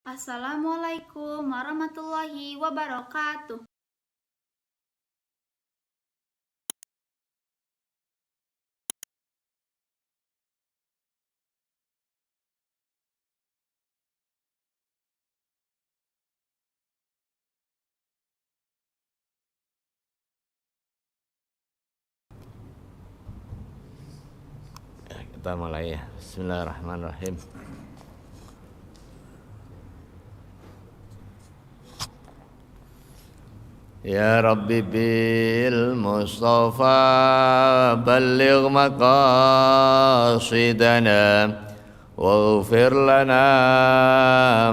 Assalamualaikum warahmatullahi wabarakatuh. Kita mulai ya. Bismillahirrahmanirrahim. Ya Rabbi bil Mustafa balligh maqasidana waghfir lana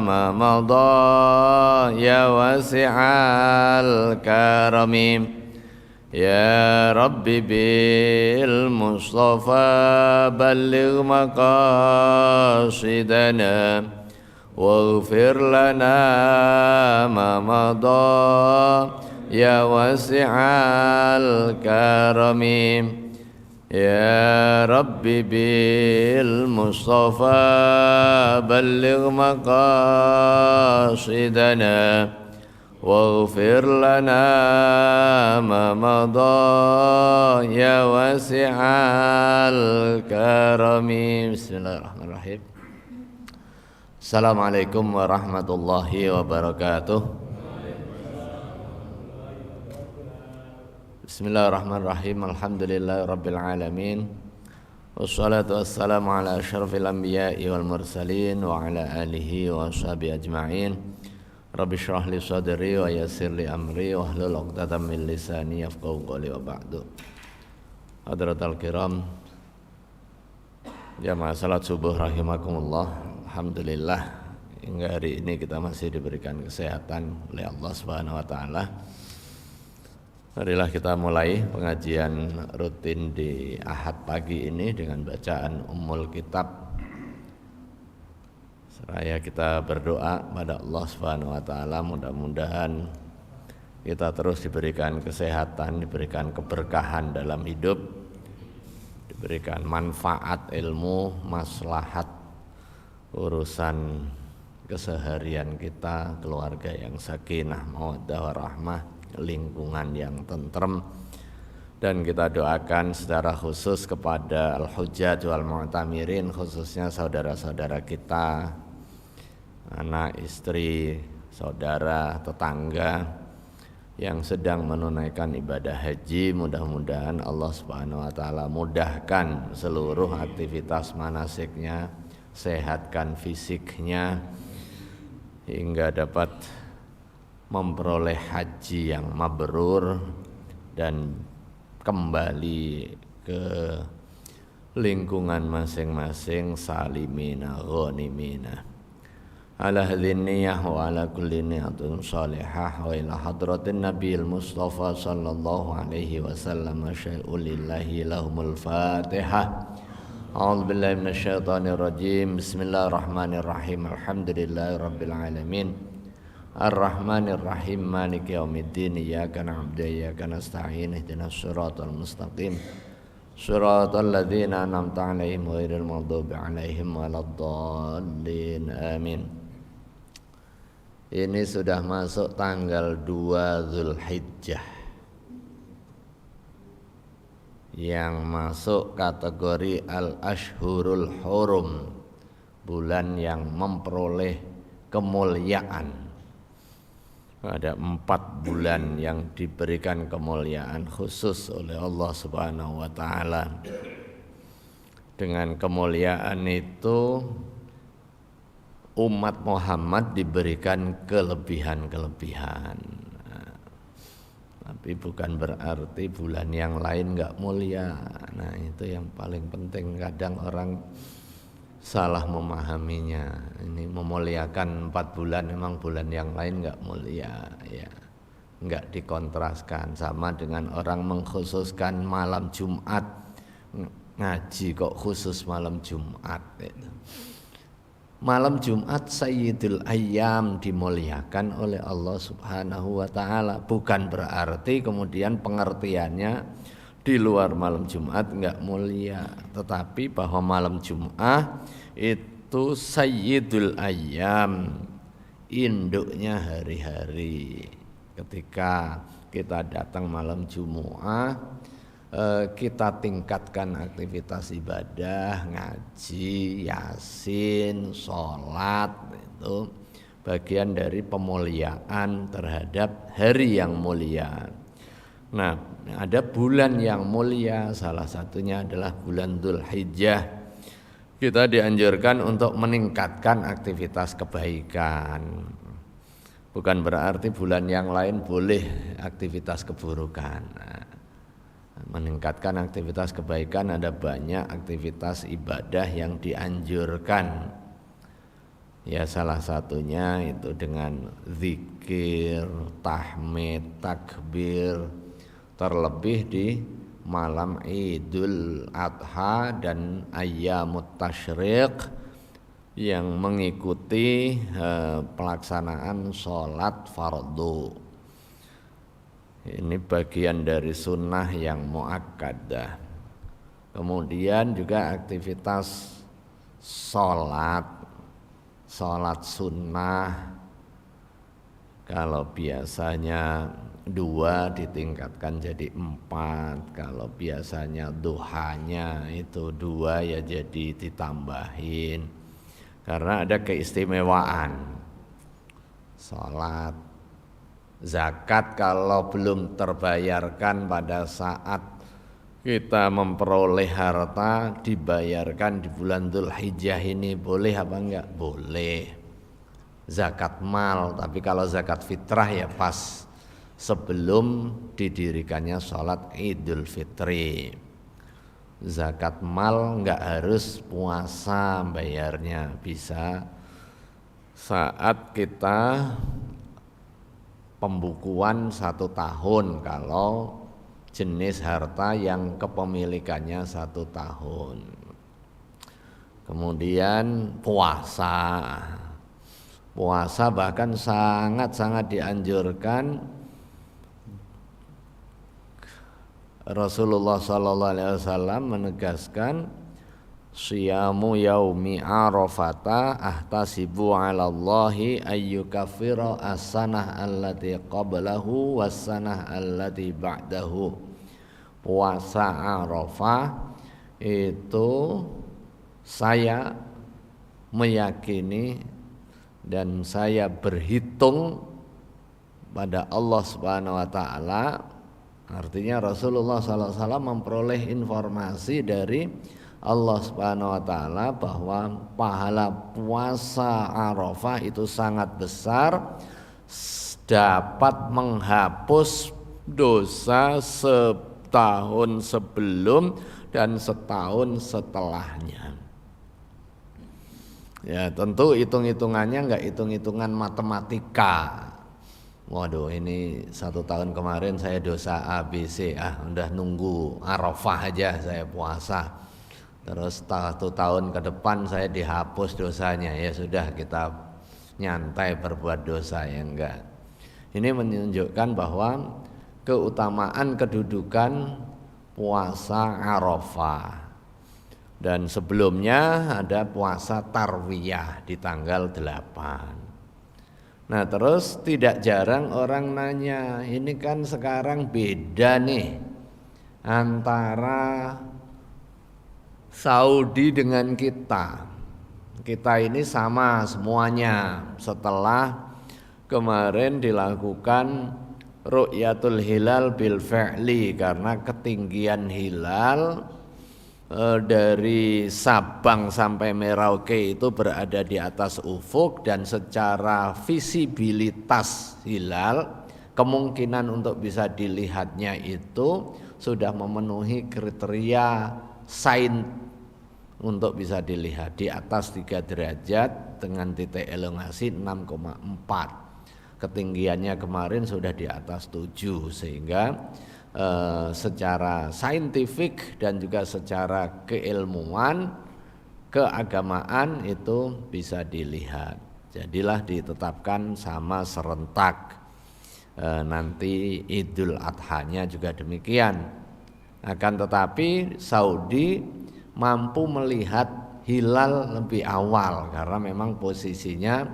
ma madha ya wasi'al karami. Ya Rabbi bil Mustafa balligh maqasidana waghfir lana ma madha ya wasi'al karami. Ya Rabbi bil Mustafa balligh maqasidana waghfir lana ma madha ya wasi'al karami. Bismillahirrahmanirrahim. Assalamualaikum warahmatullahi wabarakatuh. Bismillahirrahmanirrahim. Alhamdulillahirabbil alamin. Wassalatu wassalamu ala asyrafil anbiya'i wal mursalin wa ala alihi wa sahbihi ajma'in. Rabbi shrah li sadri wa yassir li amri wa hlul 'uqdatam min lisani yafqahu qawli wa ba'du. Hadratal kiram, jamaah salat subuh rahimakumullah. Alhamdulillah hingga hari ini kita masih diberikan kesehatan oleh Allah Subhanahu wa taala. Marilah kita mulai pengajian rutin di Ahad pagi ini dengan bacaan Ummul Kitab. Seraya kita berdoa pada Allah Subhanahu wa taala, mudah-mudahan kita terus diberikan kesehatan, diberikan keberkahan dalam hidup, diberikan manfaat ilmu, maslahat urusan keseharian kita, keluarga yang sakinah, mawaddah warahmah, lingkungan yang tentrem. Dan kita doakan secara khusus kepada al-hujjaj wal mu'tamirin, khususnya saudara-saudara kita, anak, istri, saudara, tetangga yang sedang menunaikan ibadah haji. Mudah-mudahan Allah Subhanahu wa taala mudahkan seluruh aktivitas manasiknya, sehatkan fisiknya hingga dapat memperoleh haji yang mabrur dan kembali ke lingkungan masing-masing salimina ghanimina. Ala hadhin niyah wa ala kulli niyatin salihah wa ila hadratin nabiyil mustafa sallallahu alaihi wasallam syai'ul lillahi lahumul fatihah. A'udzu billahi minasyaitonir rajim. Bismillahirrahmanirrahim. Alhamdulillahi rabbil alamin. Ar-Rahmanir Rahim. Maliki yaumiddin. Iyyaka na'budu wa iyyaka nasta'in. Ihdinas siratal mustaqim. Siratal ladzina an'amta 'alaihim ghairil maghdubi 'alaihim waladdallin. Amin. Ini sudah masuk tanggal 2 Zulhijjah yang masuk kategori Al-Ashhurul Hurum, bulan yang memperoleh kemuliaan. Ada 4 bulan yang diberikan kemuliaan khusus oleh Allah Subhanahu wa taala. Dengan kemuliaan itu umat Muhammad diberikan kelebihan-kelebihan. Tapi bukan berarti bulan yang lain enggak mulia. Nah, itu yang paling penting. Kadang orang salah memahaminya. Ini memuliakan 4 bulan, memang bulan yang lain enggak mulia, ya. Enggak dikontraskan sama dengan orang mengkhususkan malam Jumat. Ngaji kok khusus malam Jumat gitu. Malam Jumat Sayyidul Ayyam dimuliakan oleh Allah Subhanahu wa taala. Bukan berarti kemudian pengertiannya di luar malam Jumat enggak mulia, tetapi bahwa malam Jumat itu Sayyidul Ayyam, induknya hari-hari. Ketika kita datang malam Jumu'ah, kita tingkatkan aktivitas ibadah, ngaji, yasin, sholat, itu bagian dari pemuliaan terhadap hari yang mulia. Nah, ada bulan yang mulia, salah satunya adalah bulan Dzulhijjah. Kita dianjurkan untuk meningkatkan aktivitas kebaikan. Bukan berarti bulan yang lain boleh aktivitas keburukan. Nah, meningkatkan aktivitas kebaikan, ada banyak aktivitas ibadah yang dianjurkan. Ya, salah satunya itu dengan zikir, tahmid, takbir, terlebih di malam Idul Adha dan ayyamut tasyriq yang mengikuti pelaksanaan sholat fardu. Ini bagian dari sunnah yang muakkadah. Kemudian juga aktivitas sholat sunnah. Kalau biasanya 2 ditingkatkan jadi 4. Kalau biasanya duhanya itu 2 ya jadi ditambahin. Karena ada keistimewaan. Salat, zakat kalau belum terbayarkan pada saat kita memperoleh harta, dibayarkan di bulan Dzulhijjah ini boleh apa enggak? Boleh. Zakat mal, tapi kalau zakat fitrah ya pas sebelum didirikannya sholat Idul Fitri. Zakat mal enggak harus puasa bayarnya, bisa saat kita pembukuan 1 tahun kalau jenis harta yang kepemilikannya 1 tahun. Kemudian puasa bahkan sangat-sangat dianjurkan. Rasulullah SAW menegaskan, siyamu yaumi arafata ahtasibu 'ala Allahi ayyukaffira as-sanah allati qablahu was-sanah allati ba'dahu. Puasa Arafah itu saya meyakini dan saya berhitung pada Allah Subhanahu wa taala. Artinya Rasulullah SAW memperoleh informasi dari Allah Subhanahu wa taala bahwa pahala puasa Arafah itu sangat besar, dapat menghapus dosa setahun sebelum dan setahun setelahnya. Ya, tentu hitung-hitungannya enggak hitung-hitungan matematika. Waduh, ini 1 tahun kemarin saya dosa A, B, C, udah nunggu Arafah aja saya puasa. Terus 1 tahun ke depan saya dihapus dosanya, ya sudah kita nyantai berbuat dosa, ya enggak. Ini menunjukkan bahwa keutamaan kedudukan puasa Arafah. Dan sebelumnya ada puasa Tarwiyah di tanggal 8. Nah, terus tidak jarang orang nanya, ini kan sekarang beda nih antara Saudi dengan kita. Kita ini sama semuanya setelah kemarin dilakukan ru'yatul hilal bil fi'li, karena ketinggian hilal dari Sabang sampai Merauke itu berada di atas ufuk, dan secara visibilitas hilal kemungkinan untuk bisa dilihatnya itu sudah memenuhi kriteria sains untuk bisa dilihat di atas 3 derajat dengan titik elongasi 6,4. Ketinggiannya kemarin sudah di atas 7, sehingga secara saintifik dan juga secara keilmuan, keagamaan itu bisa dilihat. Jadilah ditetapkan sama serentak. Nanti Idul Adhanya juga demikian. Akan tetapi Saudi mampu melihat hilal lebih awal karena memang posisinya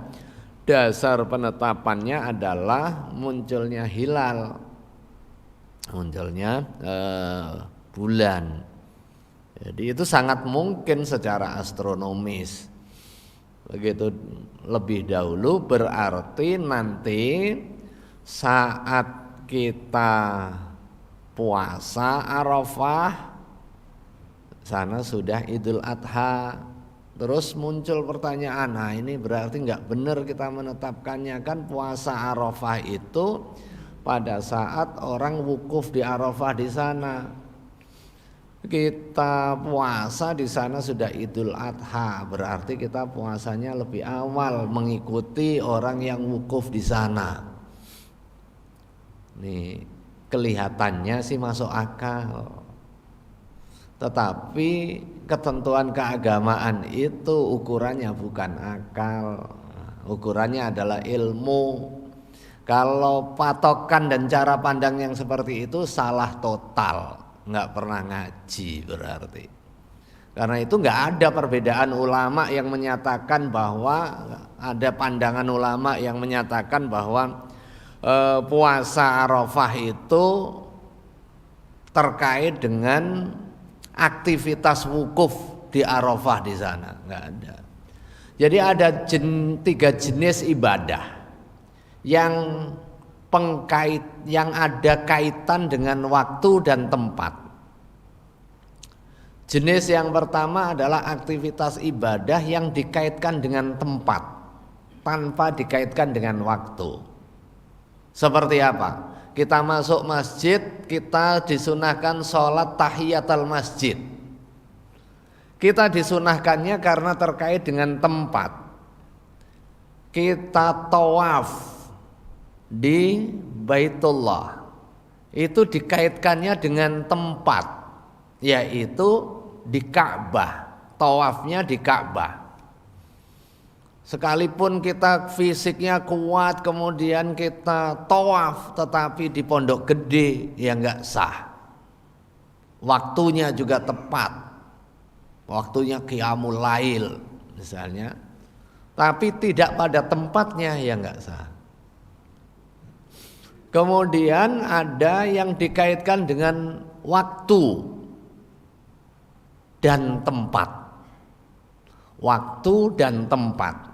dasar penetapannya adalah munculnya hilal, munculnya bulan. Jadi itu sangat mungkin secara astronomis. Begitu lebih dahulu berarti nanti saat kita puasa Arafah sana sudah Idul Adha. Terus muncul pertanyaan, nah ini berarti nggak benar kita menetapkannya, kan puasa Arafah itu pada saat orang wukuf di Arafah di sana. Kita puasa di sana sudah Idul Adha, berarti kita puasanya lebih awal mengikuti orang yang wukuf di sana. Nih kelihatannya sih masuk akal, tetapi ketentuan keagamaan itu ukurannya bukan akal, ukurannya adalah ilmu. Kalau patokan dan cara pandang yang seperti itu salah total, nggak pernah ngaji berarti. Karena itu nggak ada perbedaan ulama yang menyatakan bahwa ada pandangan ulama yang menyatakan bahwa puasa Arafah itu terkait dengan aktivitas wukuf di Arafah di sana, nggak ada. Jadi ada 3 jenis ibadah yang ada kaitan dengan waktu dan tempat. Jenis yang pertama adalah aktivitas ibadah yang dikaitkan dengan tempat tanpa dikaitkan dengan waktu. Seperti apa? Kita masuk masjid, kita disunahkan sholat tahiyatul masjid. Kita disunahkannya karena terkait dengan tempat. Kita tawaf di Baitullah, itu dikaitkannya dengan tempat, yaitu di Ka'bah, tawafnya di Ka'bah. Sekalipun kita fisiknya kuat, kemudian kita tawaf, tetapi di Pondok Gede ya nggak sah. Waktunya juga tepat, waktunya qiyamul lail misalnya, tapi tidak pada tempatnya ya nggak sah. Kemudian ada yang dikaitkan dengan waktu dan tempat. Waktu dan tempat.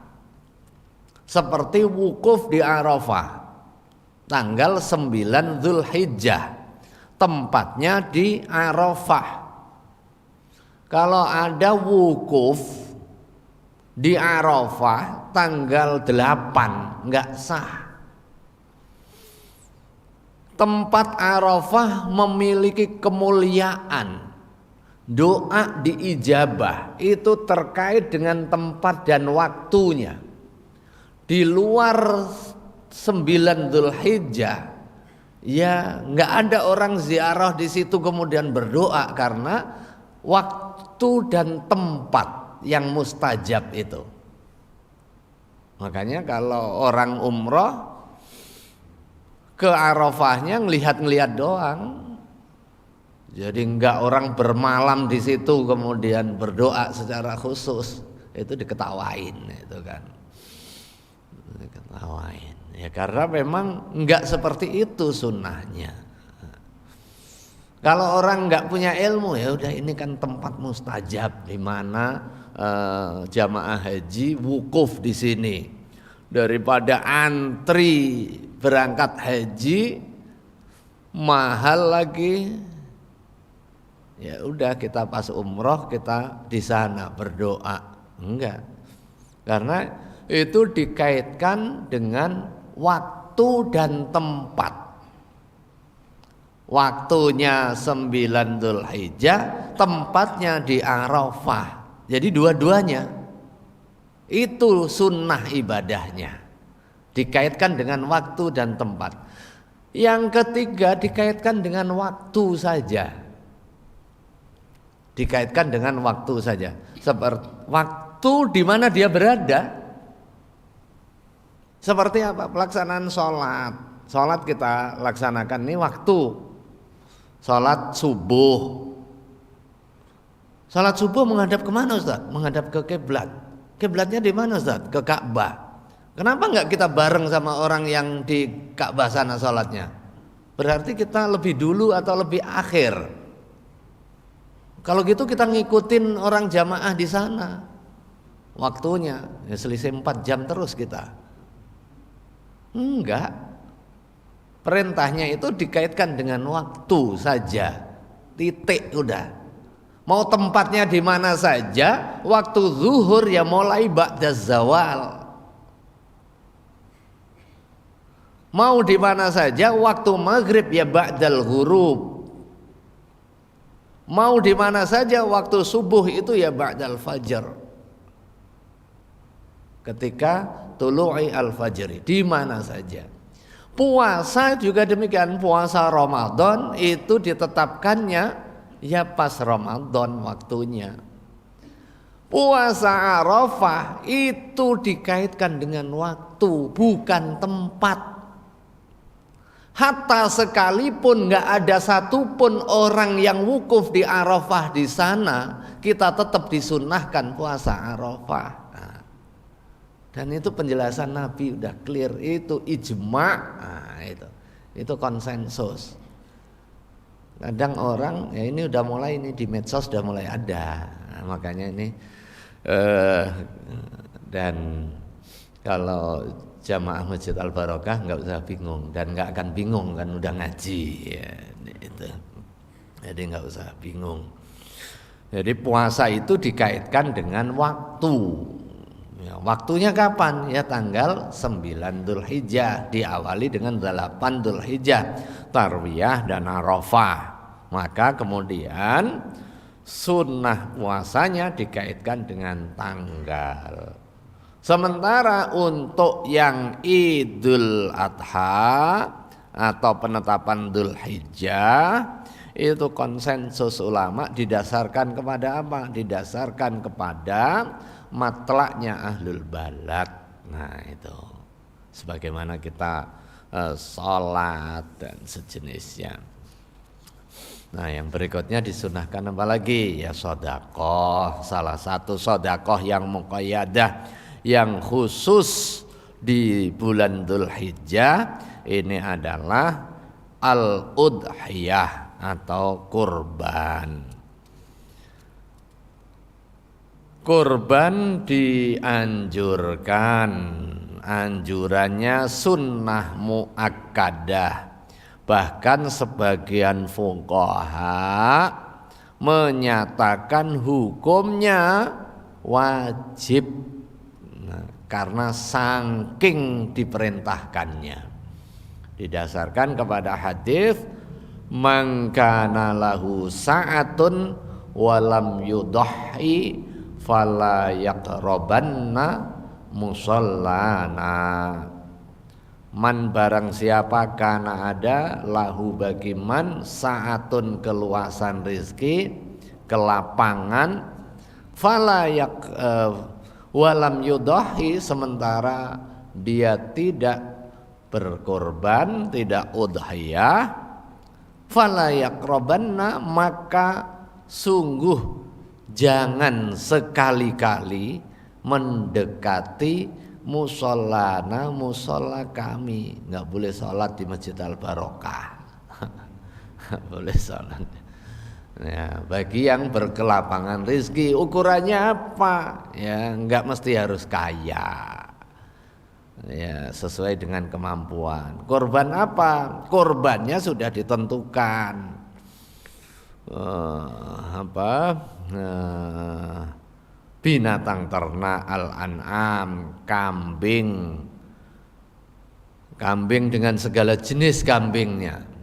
Seperti wukuf di Arafah tanggal 9 Dzulhijjah. Tempatnya di Arafah. Kalau ada wukuf di Arafah tanggal 8 enggak sah. Tempat Arafah memiliki kemuliaan, doa diijabah, itu terkait dengan tempat dan waktunya. Di luar 9 Dzulhijjah, ya nggak ada orang ziarah di situ kemudian berdoa karena waktu dan tempat yang mustajab itu. Makanya kalau orang umroh ke Arafahnya ngelihat-ngelihat doang. Jadi enggak orang bermalam di situ kemudian berdoa secara khusus, itu diketawain itu kan. Diketawain. Ya karena memang enggak seperti itu sunnahnya. Kalau orang enggak punya ilmu, ya udah ini kan tempat mustajab di mana jamaah haji wukuf di sini. Daripada antri berangkat haji mahal lagi, ya udah kita pas umroh kita di sana berdoa. Enggak, karena itu dikaitkan dengan waktu dan tempat. Waktunya 9 Dzulhijjah, tempatnya di Arafah. Jadi dua-duanya itu sunnah ibadahnya, dikaitkan dengan waktu dan tempat. Yang ketiga dikaitkan dengan waktu saja. Dikaitkan dengan waktu saja. Seperti waktu di mana dia berada. Seperti apa? Pelaksanaan sholat. Sholat kita laksanakan ini waktu. Sholat subuh. Sholat subuh menghadap kemana Ustaz? Menghadap ke kiblat. Kiblatnya di mana Ustaz? Ke Ka'bah. Kenapa enggak kita bareng sama orang yang di Ka'bah sana sholatnya? Berarti kita lebih dulu atau lebih akhir. Kalau gitu kita ngikutin orang jamaah di sana. Waktunya ya selisih 4 jam terus kita. Enggak. Perintahnya itu dikaitkan dengan waktu saja. Titik udah. Mau tempatnya di mana saja, waktu zuhur ya mulai ba'da zawal. Mau di mana saja, waktu maghrib ya ba'dal ghurub. Mau di mana saja, waktu subuh itu ya ba'dal fajr. Ketika tulu'i al-fajri, di mana saja. Puasa juga demikian, puasa Ramadan itu ditetapkannya ya pas Ramadan waktunya. Puasa Arafah itu dikaitkan dengan waktu, bukan tempat. Hatta sekalipun nggak ada satupun orang yang wukuf di Arafah di sana, kita tetap disunahkan puasa Arafah. Nah, dan itu penjelasan Nabi udah clear, itu ijma, nah, itu konsensus. Kadang orang ya ini udah mulai ini di medsos udah mulai ada, nah, makanya ini dan kalau jamaah Masjid Al Barokah nggak usah bingung dan nggak akan bingung kan udah ngaji ya, itu. Jadi nggak usah bingung. Jadi puasa itu dikaitkan dengan waktu. Ya, waktunya kapan? Ya tanggal 9 Dzulhijjah, diawali dengan 8 Dzulhijjah, Tarwiyah dan Arafah. Maka kemudian sunnah puasanya dikaitkan dengan tanggal. Sementara untuk yang Idul Adha atau penetapan Dzulhijjah itu konsensus ulama didasarkan kepada apa? Didasarkan kepada matlaknya ahlul balad. Nah itu sebagaimana kita sholat dan sejenisnya. Nah yang berikutnya disunahkan apa lagi? Ya sedekah. Salah satu sedekah yang muqayyadah yang khusus di bulan Dzulhijjah ini adalah al-udhiyah atau kurban. Kurban dianjurkan, anjurannya sunnah muakkadah. Bahkan sebagian fuqaha menyatakan hukumnya wajib. Karena saking diperintahkannya, didasarkan kepada hadis man kana lahu sa'atun walam yudhi fala yaqrabanna musallana. Man barang siapa kana ada lahu bagi man sa'atun keluasan rizki, kelapangan, fala walam yudahi sementara dia tidak berkorban, tidak udhiyah, fala yaqrabanna maka sungguh jangan sekali-kali mendekati musallana, musalla kami. Enggak boleh sholat di Masjid Al Barokah. Enggak boleh sholat. Ya, bagi yang berkelapangan rezeki, ukurannya apa? Ya, enggak mesti harus kaya. Ya, sesuai dengan kemampuan. Korban apa? Korbannya sudah ditentukan. Binatang ternak al-an'am, kambing. Kambing dengan segala jenis kambingnya.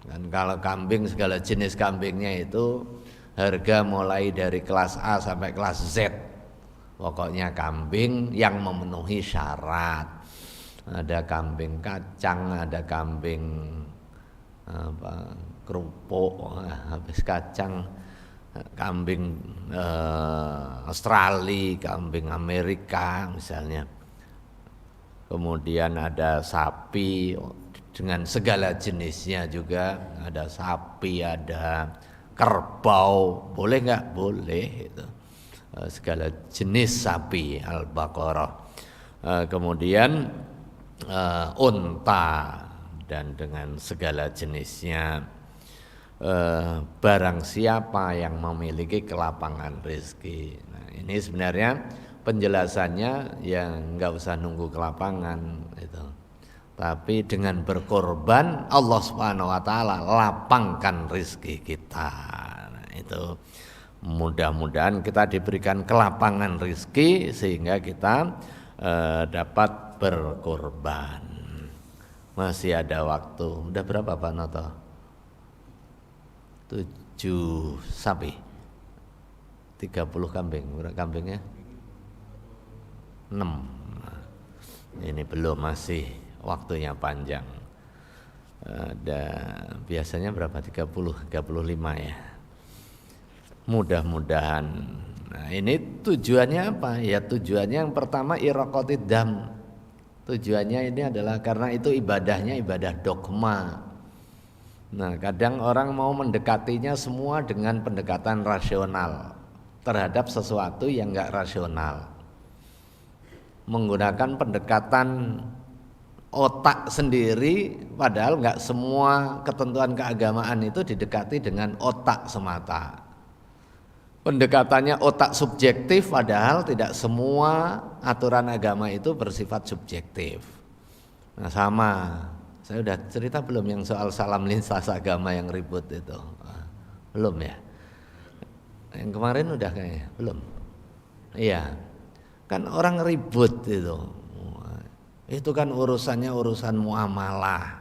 Dan kalau kambing segala jenis kambingnya itu harga mulai dari kelas A sampai kelas Z. Pokoknya kambing yang memenuhi syarat. Ada kambing kacang, ada kambing kerupuk, habis kacang, kambing Australia, kambing Amerika misalnya. Kemudian ada sapi dengan segala jenisnya juga, ada sapi, ada kerbau, boleh nggak? Boleh itu. Segala jenis sapi Al-Baqarah. kemudian unta dan dengan segala jenisnya. Barang siapa yang memiliki kelapangan rezeki. Nah, ini sebenarnya penjelasannya yang nggak usah nunggu kelapangan itu. Tapi dengan berkorban Allah Subhanahu wa taala lapangkan rezeki kita. Nah, itu mudah-mudahan kita diberikan kelapangan rezeki sehingga kita dapat berkorban. Masih ada waktu. Udah berapa Pak Noto? 7 sapi 30 kambing. Berapa kambingnya? 6. Ini belum, masih waktunya panjang. Ada biasanya berapa? 30, 35 ya. Mudah-mudahan. Nah, ini tujuannya apa? Ya tujuannya yang pertama iraqatid dam. Tujuannya ini adalah karena itu ibadahnya ibadah dogma. Nah, kadang orang mau mendekatinya semua dengan pendekatan rasional terhadap sesuatu yang enggak rasional. Menggunakan pendekatan otak sendiri, padahal enggak semua ketentuan keagamaan itu didekati dengan otak semata. Pendekatannya otak subjektif, padahal tidak semua aturan agama itu bersifat subjektif. Nah, sama. Saya udah cerita belum yang soal salam lintas agama yang ribut itu? Belum ya? Yang kemarin udah kayaknya belum. Iya, kan orang ribut itu. Itu kan urusannya urusan muamalah,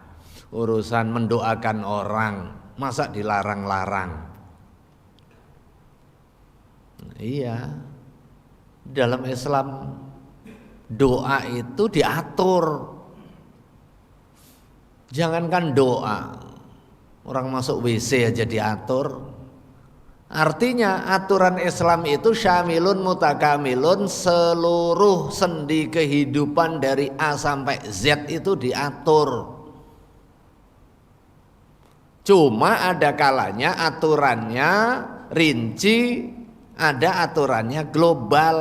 urusan mendoakan orang, masa dilarang-larang? Iya, dalam Islam doa itu diatur. Jangankan doa, orang masuk WC aja diatur. Artinya aturan Islam itu syamilun mutakamilun, seluruh sendi kehidupan dari A sampai Z itu diatur. Cuma ada kalanya aturannya rinci, ada aturannya global.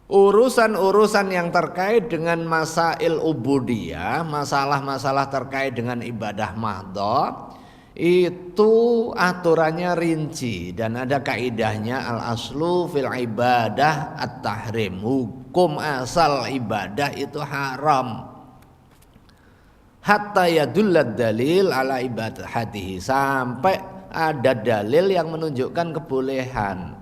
Urusan-urusan yang terkait dengan masail ubudiyah, masalah-masalah terkait dengan ibadah mahdhah, itu aturannya rinci dan ada kaidahnya al-aslu fil ibadah at-tahrim. Hukum asal ibadah itu haram. Hatta yadullad dalil ala ibadatihi, sampai ada dalil yang menunjukkan kebolehan.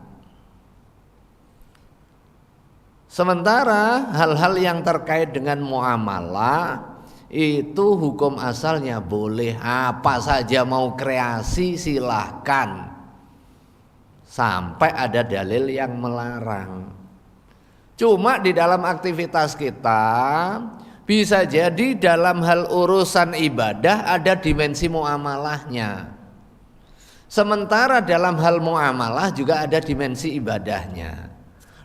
Sementara hal-hal yang terkait dengan muamalah itu hukum asalnya boleh, apa saja mau kreasi silahkan, sampai ada dalil yang melarang. Cuma di dalam aktivitas kita bisa jadi dalam hal urusan ibadah ada dimensi muamalahnya, sementara dalam hal muamalah juga ada dimensi ibadahnya.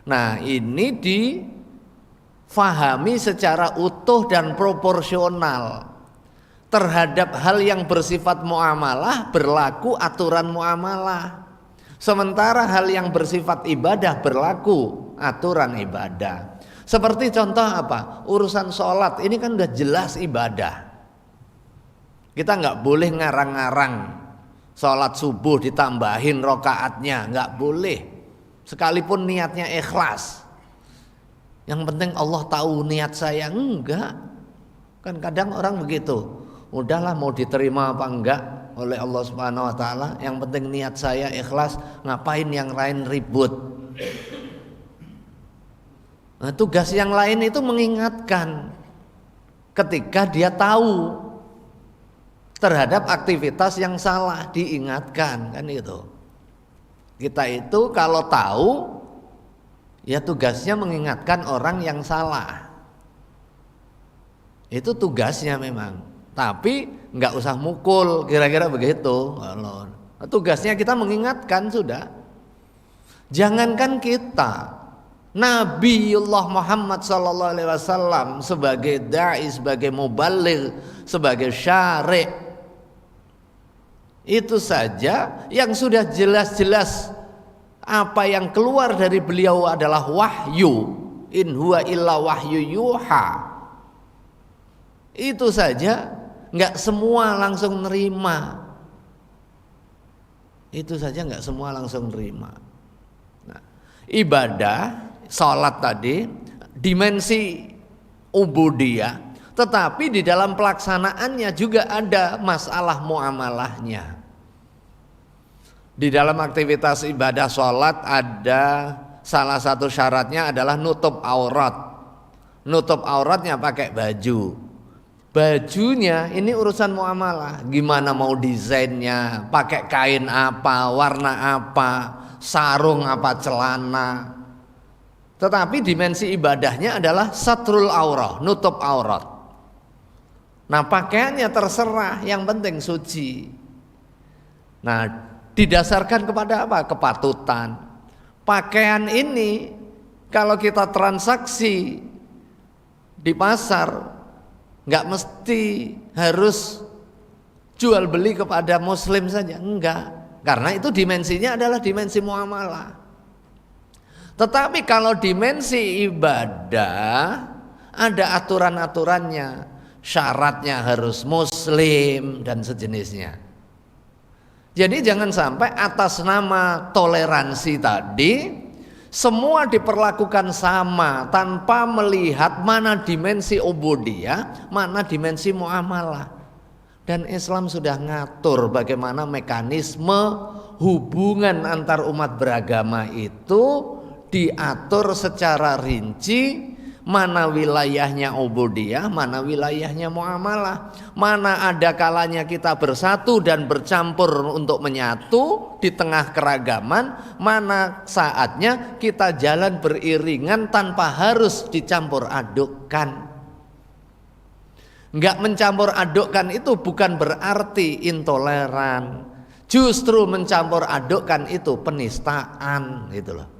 Nah, ini difahami secara utuh dan proporsional. Terhadap hal yang bersifat muamalah berlaku aturan muamalah, sementara hal yang bersifat ibadah berlaku aturan ibadah. Seperti contoh apa? Urusan sholat ini kan udah jelas ibadah. Kita nggak boleh ngarang-ngarang. Sholat subuh ditambahin rokaatnya, nggak boleh. Sekalipun niatnya ikhlas, yang penting Allah tahu niat saya. Enggak, kan kadang orang begitu, udahlah mau diterima apa enggak oleh Allah Subhanahu wa taala, yang penting niat saya ikhlas, ngapain yang lain ribut. Nah, tugas yang lain itu mengingatkan ketika dia tahu terhadap aktivitas yang salah, diingatkan, kan itu. Kita itu kalau tahu, ya tugasnya mengingatkan orang yang salah. Itu tugasnya memang. Tapi nggak usah mukul, kira-kira begitu. Tugasnya kita mengingatkan sudah. Jangankan kita, Nabiullah Muhammad SAW sebagai dai, sebagai mubaligh, sebagai syari', itu saja yang sudah jelas-jelas Apa yang keluar dari beliau adalah wahyu. In huwa illa wahyu yuha. Itu saja nggak semua langsung nerima. Itu saja nggak semua langsung nerima. Nah, ibadah, sholat tadi, dimensi ubudiyah, tetapi di dalam pelaksanaannya juga ada masalah muamalahnya. Di dalam aktivitas ibadah sholat ada salah satu syaratnya adalah nutup aurat. Nutup auratnya pakai baju. Bajunya ini urusan muamalah. Gimana mau desainnya, pakai kain apa, warna apa, sarung apa, celana. Tetapi dimensi ibadahnya adalah satrul aurah, nutup aurat. Nah, pakaiannya terserah, yang penting suci. Nah, didasarkan kepada apa? Kepatutan. Pakaian ini kalau kita transaksi di pasar nggak mesti harus jual beli kepada muslim saja, enggak, karena itu dimensinya adalah dimensi muamalah. Tetapi kalau dimensi ibadah ada aturan-aturannya, syaratnya harus muslim dan sejenisnya. Jadi jangan sampai atas nama toleransi tadi semua diperlakukan sama tanpa melihat mana dimensi ubudiyah, mana dimensi muamalah. Dan Islam sudah ngatur bagaimana mekanisme hubungan antar umat beragama itu diatur secara rinci. Mana wilayahnya ubudiyah, mana wilayahnya muamalah. Mana ada kalanya kita bersatu dan bercampur untuk menyatu di tengah keragaman. Mana saatnya kita jalan beriringan tanpa harus dicampur adukkan. Enggak mencampur adukkan itu bukan berarti intoleran. Justru mencampur adukkan itu penistaan, gitu loh.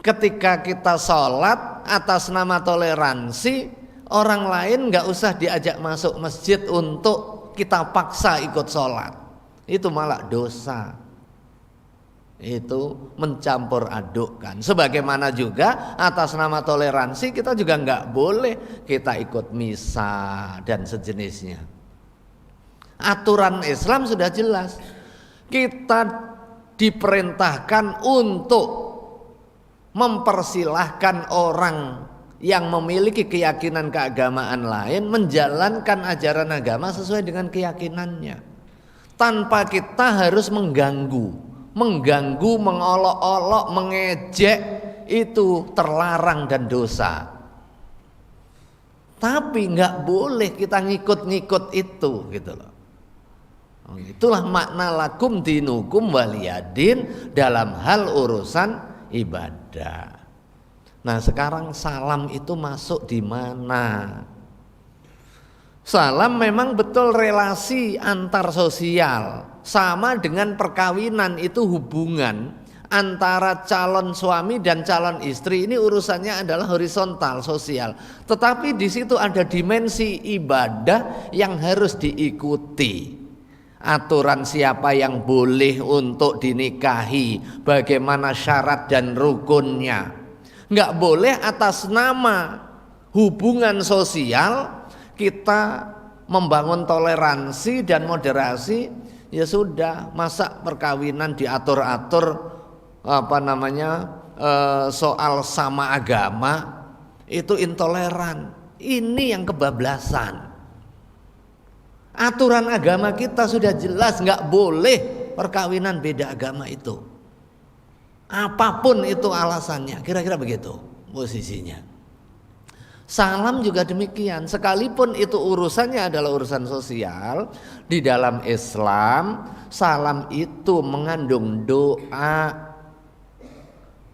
Ketika kita sholat atas nama toleransi, orang lain nggak usah diajak masuk masjid untuk kita paksa ikut sholat. Itu malah dosa. Itu mencampur adukkan. Sebagaimana juga atas nama toleransi kita juga nggak boleh kita ikut misa dan sejenisnya. Aturan Islam sudah jelas. Kita diperintahkan untuk mempersilahkan orang yang memiliki keyakinan keagamaan lain menjalankan ajaran agama sesuai dengan keyakinannya, tanpa kita harus mengganggu, mengolok-olok, mengejek. Itu terlarang dan dosa. Tapi nggak boleh kita ngikut-ngikut itu, gitu loh. Itulah makna lakum dinukum waliyadin dalam hal urusan ibadah. Nah, sekarang salam itu masuk di mana? Salam memang betul relasi antar sosial, sama dengan perkawinan, itu hubungan antara calon suami dan calon istri. Ini urusannya adalah horizontal sosial. Tetapi di situ ada dimensi ibadah yang harus diikuti. Aturan siapa yang boleh untuk dinikahi, bagaimana syarat dan rukunnya. Nggak boleh atas nama hubungan sosial kita membangun toleransi dan moderasi. Ya sudah, masa perkawinan diatur-atur soal sama agama, itu intoleran. Ini yang kebablasan. Aturan agama kita sudah jelas, nggak boleh perkawinan beda agama itu. Apapun itu alasannya, kira-kira begitu posisinya. Salam juga demikian, sekalipun itu urusannya adalah urusan sosial, di dalam Islam salam itu mengandung doa.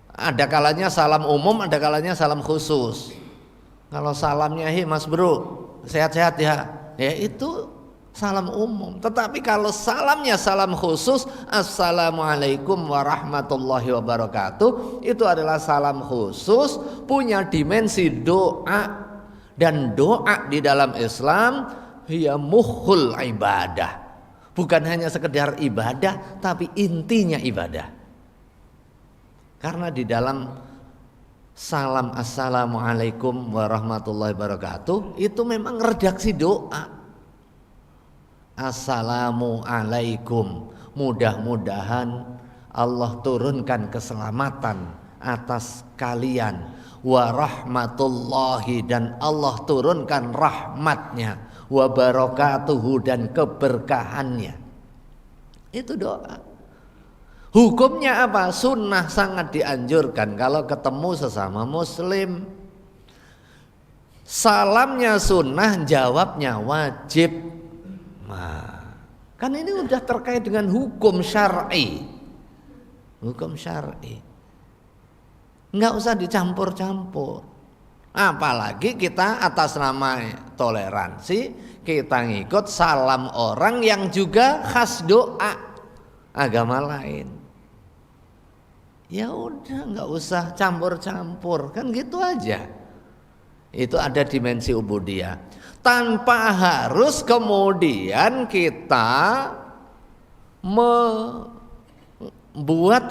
Ada kalanya salam umum, ada kalanya salam khusus. Kalau salamnya, "Hei Mas Bro, sehat-sehat ya," ya itu salam umum. Tetapi kalau salamnya salam khusus, Assalamualaikum warahmatullahi wabarakatuh, itu adalah salam khusus, punya dimensi doa. Dan doa di dalam Islam hiya mukhul ibadah, Bukan hanya sekedar ibadah, tapi intinya ibadah. Karena di dalam salam assalamualaikum warahmatullahi wabarakatuh itu memang redaksi doa. Assalamualaikum, mudah-mudahan Allah turunkan keselamatan atas kalian, warahmatullahi, dan Allah turunkan rahmatnya, wabarakatuhu, dan keberkahannya. Itu doa. Hukumnya apa? Sunnah, sangat dianjurkan kalau ketemu sesama muslim. Salamnya sunnah, jawabnya wajib. Nah, kan ini udah terkait dengan hukum syar'i. Hukum syar'i. Nggak usah dicampur-campur. Apalagi kita atas nama toleransi, kita ngikut salam orang yang juga khas doa agama lain. Ya udah, nggak usah campur-campur, kan gitu aja. Itu ada dimensi ubudiyah. Tanpa harus kemudian kita membuat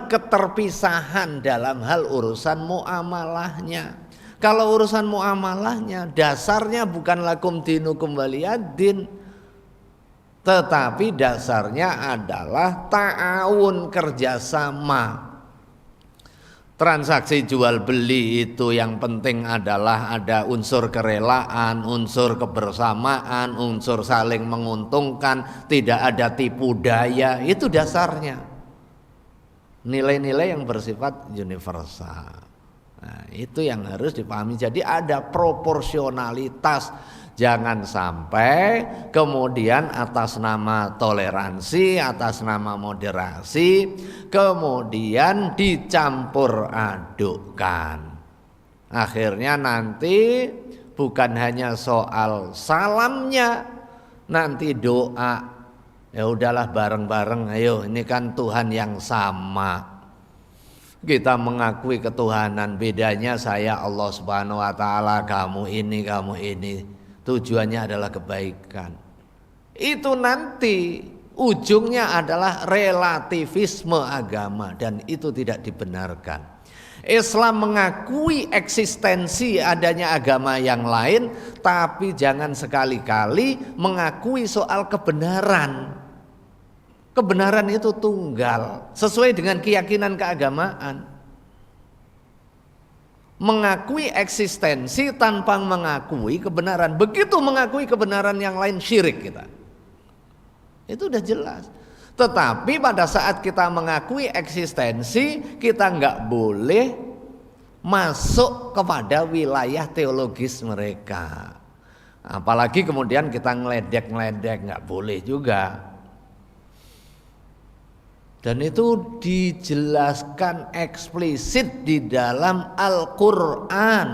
keterpisahan dalam hal urusan muamalahnya. Kalau urusan muamalahnya dasarnya bukan lakum dinukum waliyadin, tetapi dasarnya adalah ta'awun, kerjasama. Transaksi jual beli itu yang penting adalah ada unsur kerelaan, unsur kebersamaan, unsur saling menguntungkan, tidak ada tipu daya. Itu dasarnya. Nilai-nilai yang bersifat universal. Nah, itu yang harus dipahami. Jadi ada proporsionalitas. Jangan sampai kemudian atas nama toleransi, atas nama moderasi, kemudian dicampur adukkan. Akhirnya nanti bukan hanya soal salamnya, nanti doa. Ya udahlah bareng-bareng, ayo ini kan Tuhan yang sama. Kita mengakui ketuhanan, bedanya saya Allah Subhanahu wa taala, kamu ini, kamu ini. Tujuannya adalah kebaikan. Itu nanti ujungnya adalah relativisme agama, dan itu tidak dibenarkan. Islam mengakui eksistensi adanya agama yang lain, tapi jangan sekali-kali mengakui soal kebenaran. Kebenaran itu tunggal, sesuai dengan keyakinan keagamaan. Mengakui eksistensi tanpa mengakui kebenaran. Begitu mengakui kebenaran yang lain, syirik kita. Itu udah jelas. Tetapi pada saat kita mengakui eksistensi, kita nggak boleh masuk kepada wilayah teologis mereka. Apalagi kemudian kita ngeledek-ngeledek, nggak boleh juga. Dan itu dijelaskan eksplisit di dalam Al-Quran.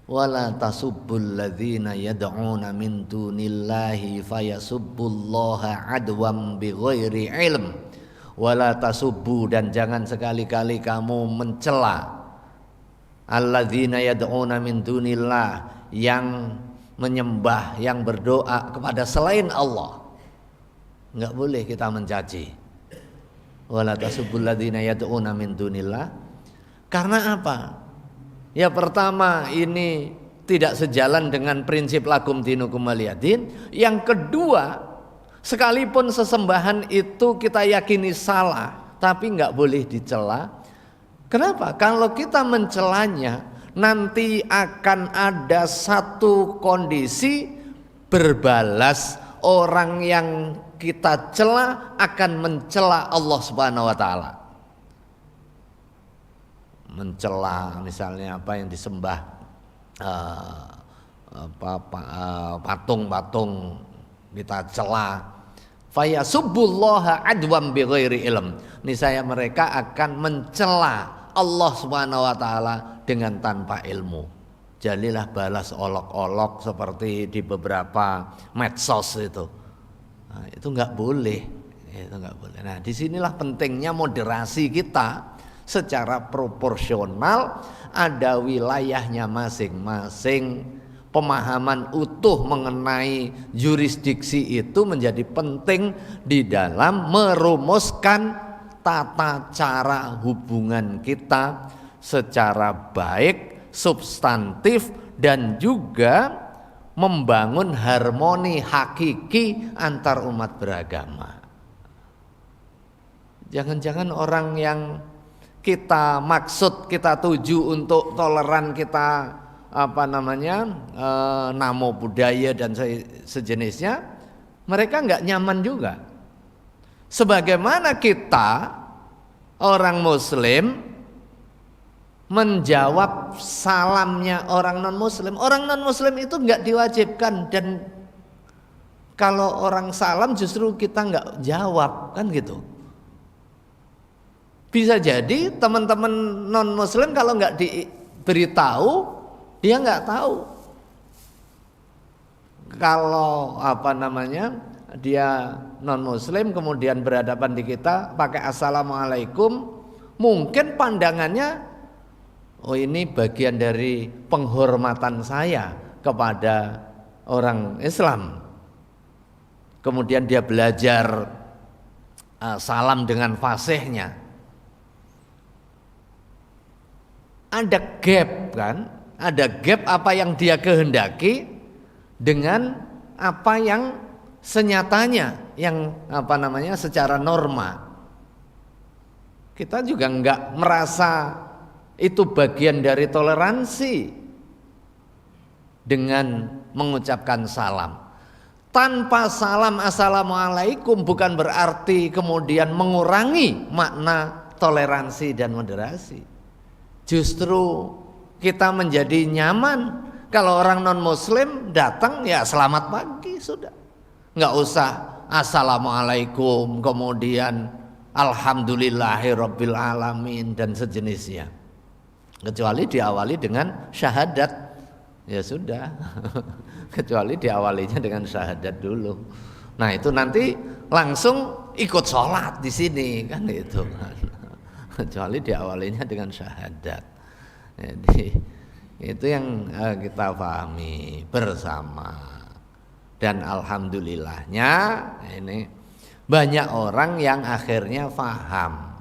Wala tasubbul ladzina yad'una min dunillahi fayasubbullaha adwam bighairi ilm. Wala tasubbu, dan jangan sekali-kali kamu mencela alladzina yad'una min dunillah, yang menyembah, yang berdoa kepada selain Allah. Enggak boleh kita mencaci. Wala tasubbul ladzina yad'una min dunillah. Karena apa? Ya pertama, ini tidak sejalan dengan prinsip lakum dinukum waliyadin. Yang kedua, sekalipun sesembahan itu kita yakini salah, tapi enggak boleh dicela. Kenapa? Kalau kita mencelanya, nanti akan ada satu kondisi berbalas. Orang yang kita cela akan mencela Allah Subhanahu wa taala. Mencela misalnya apa yang disembah, patung-patung, kita cela. Fayasubbullaha adwam bighairi ilm. Niscaya mereka akan mencela Allah Subhanahu wa taala dengan tanpa ilmu. Jadilah balas olok-olok seperti di beberapa medsos itu. Nah, itu nggak boleh, itu nggak boleh. Nah, disinilah pentingnya moderasi kita secara proporsional, ada wilayahnya masing-masing. pemahaman utuh mengenai jurisdiksi itu menjadi penting di dalam merumuskan tata cara hubungan kita secara baik, substantif, dan juga membangun harmoni hakiki antar umat beragama. Jangan-jangan orang yang kita maksud, kita tuju untuk toleran, kita namo budaya dan sejenisnya, mereka nggak nyaman juga. Sebagaimana kita orang Muslim menjawab salamnya orang non-Muslim. Orang non-Muslim itu nggak diwajibkan, dan kalau orang salam justru kita nggak jawab, kan gitu. Bisa jadi teman-teman non-Muslim kalau nggak diberitahu, dia nggak tahu. Kalau dia non-Muslim kemudian berhadapan di kita pakai assalamualaikum, mungkin pandangannya, oh ini bagian dari penghormatan saya kepada orang Islam. Kemudian dia belajar salam dengan fasihnya. Ada gap kan? Ada gap apa yang dia kehendaki dengan apa yang senyatanya, yang secara norma. Kita juga enggak merasa itu bagian dari toleransi dengan mengucapkan salam. Tanpa salam assalamualaikum bukan berarti kemudian mengurangi makna toleransi dan moderasi. Justru kita menjadi nyaman kalau orang non-Muslim datang, ya selamat pagi sudah, nggak usah assalamualaikum kemudian alhamdulillahirabbil alamin dan sejenisnya, kecuali diawali dengan syahadat, ya sudah. Kecuali diawalinya dengan syahadat dulu. Nah itu nanti langsung ikut sholat di sini kan itu. Kecuali diawalinya dengan syahadat. Jadi itu yang kita pahami bersama. Dan alhamdulillahnya ini banyak orang yang akhirnya paham,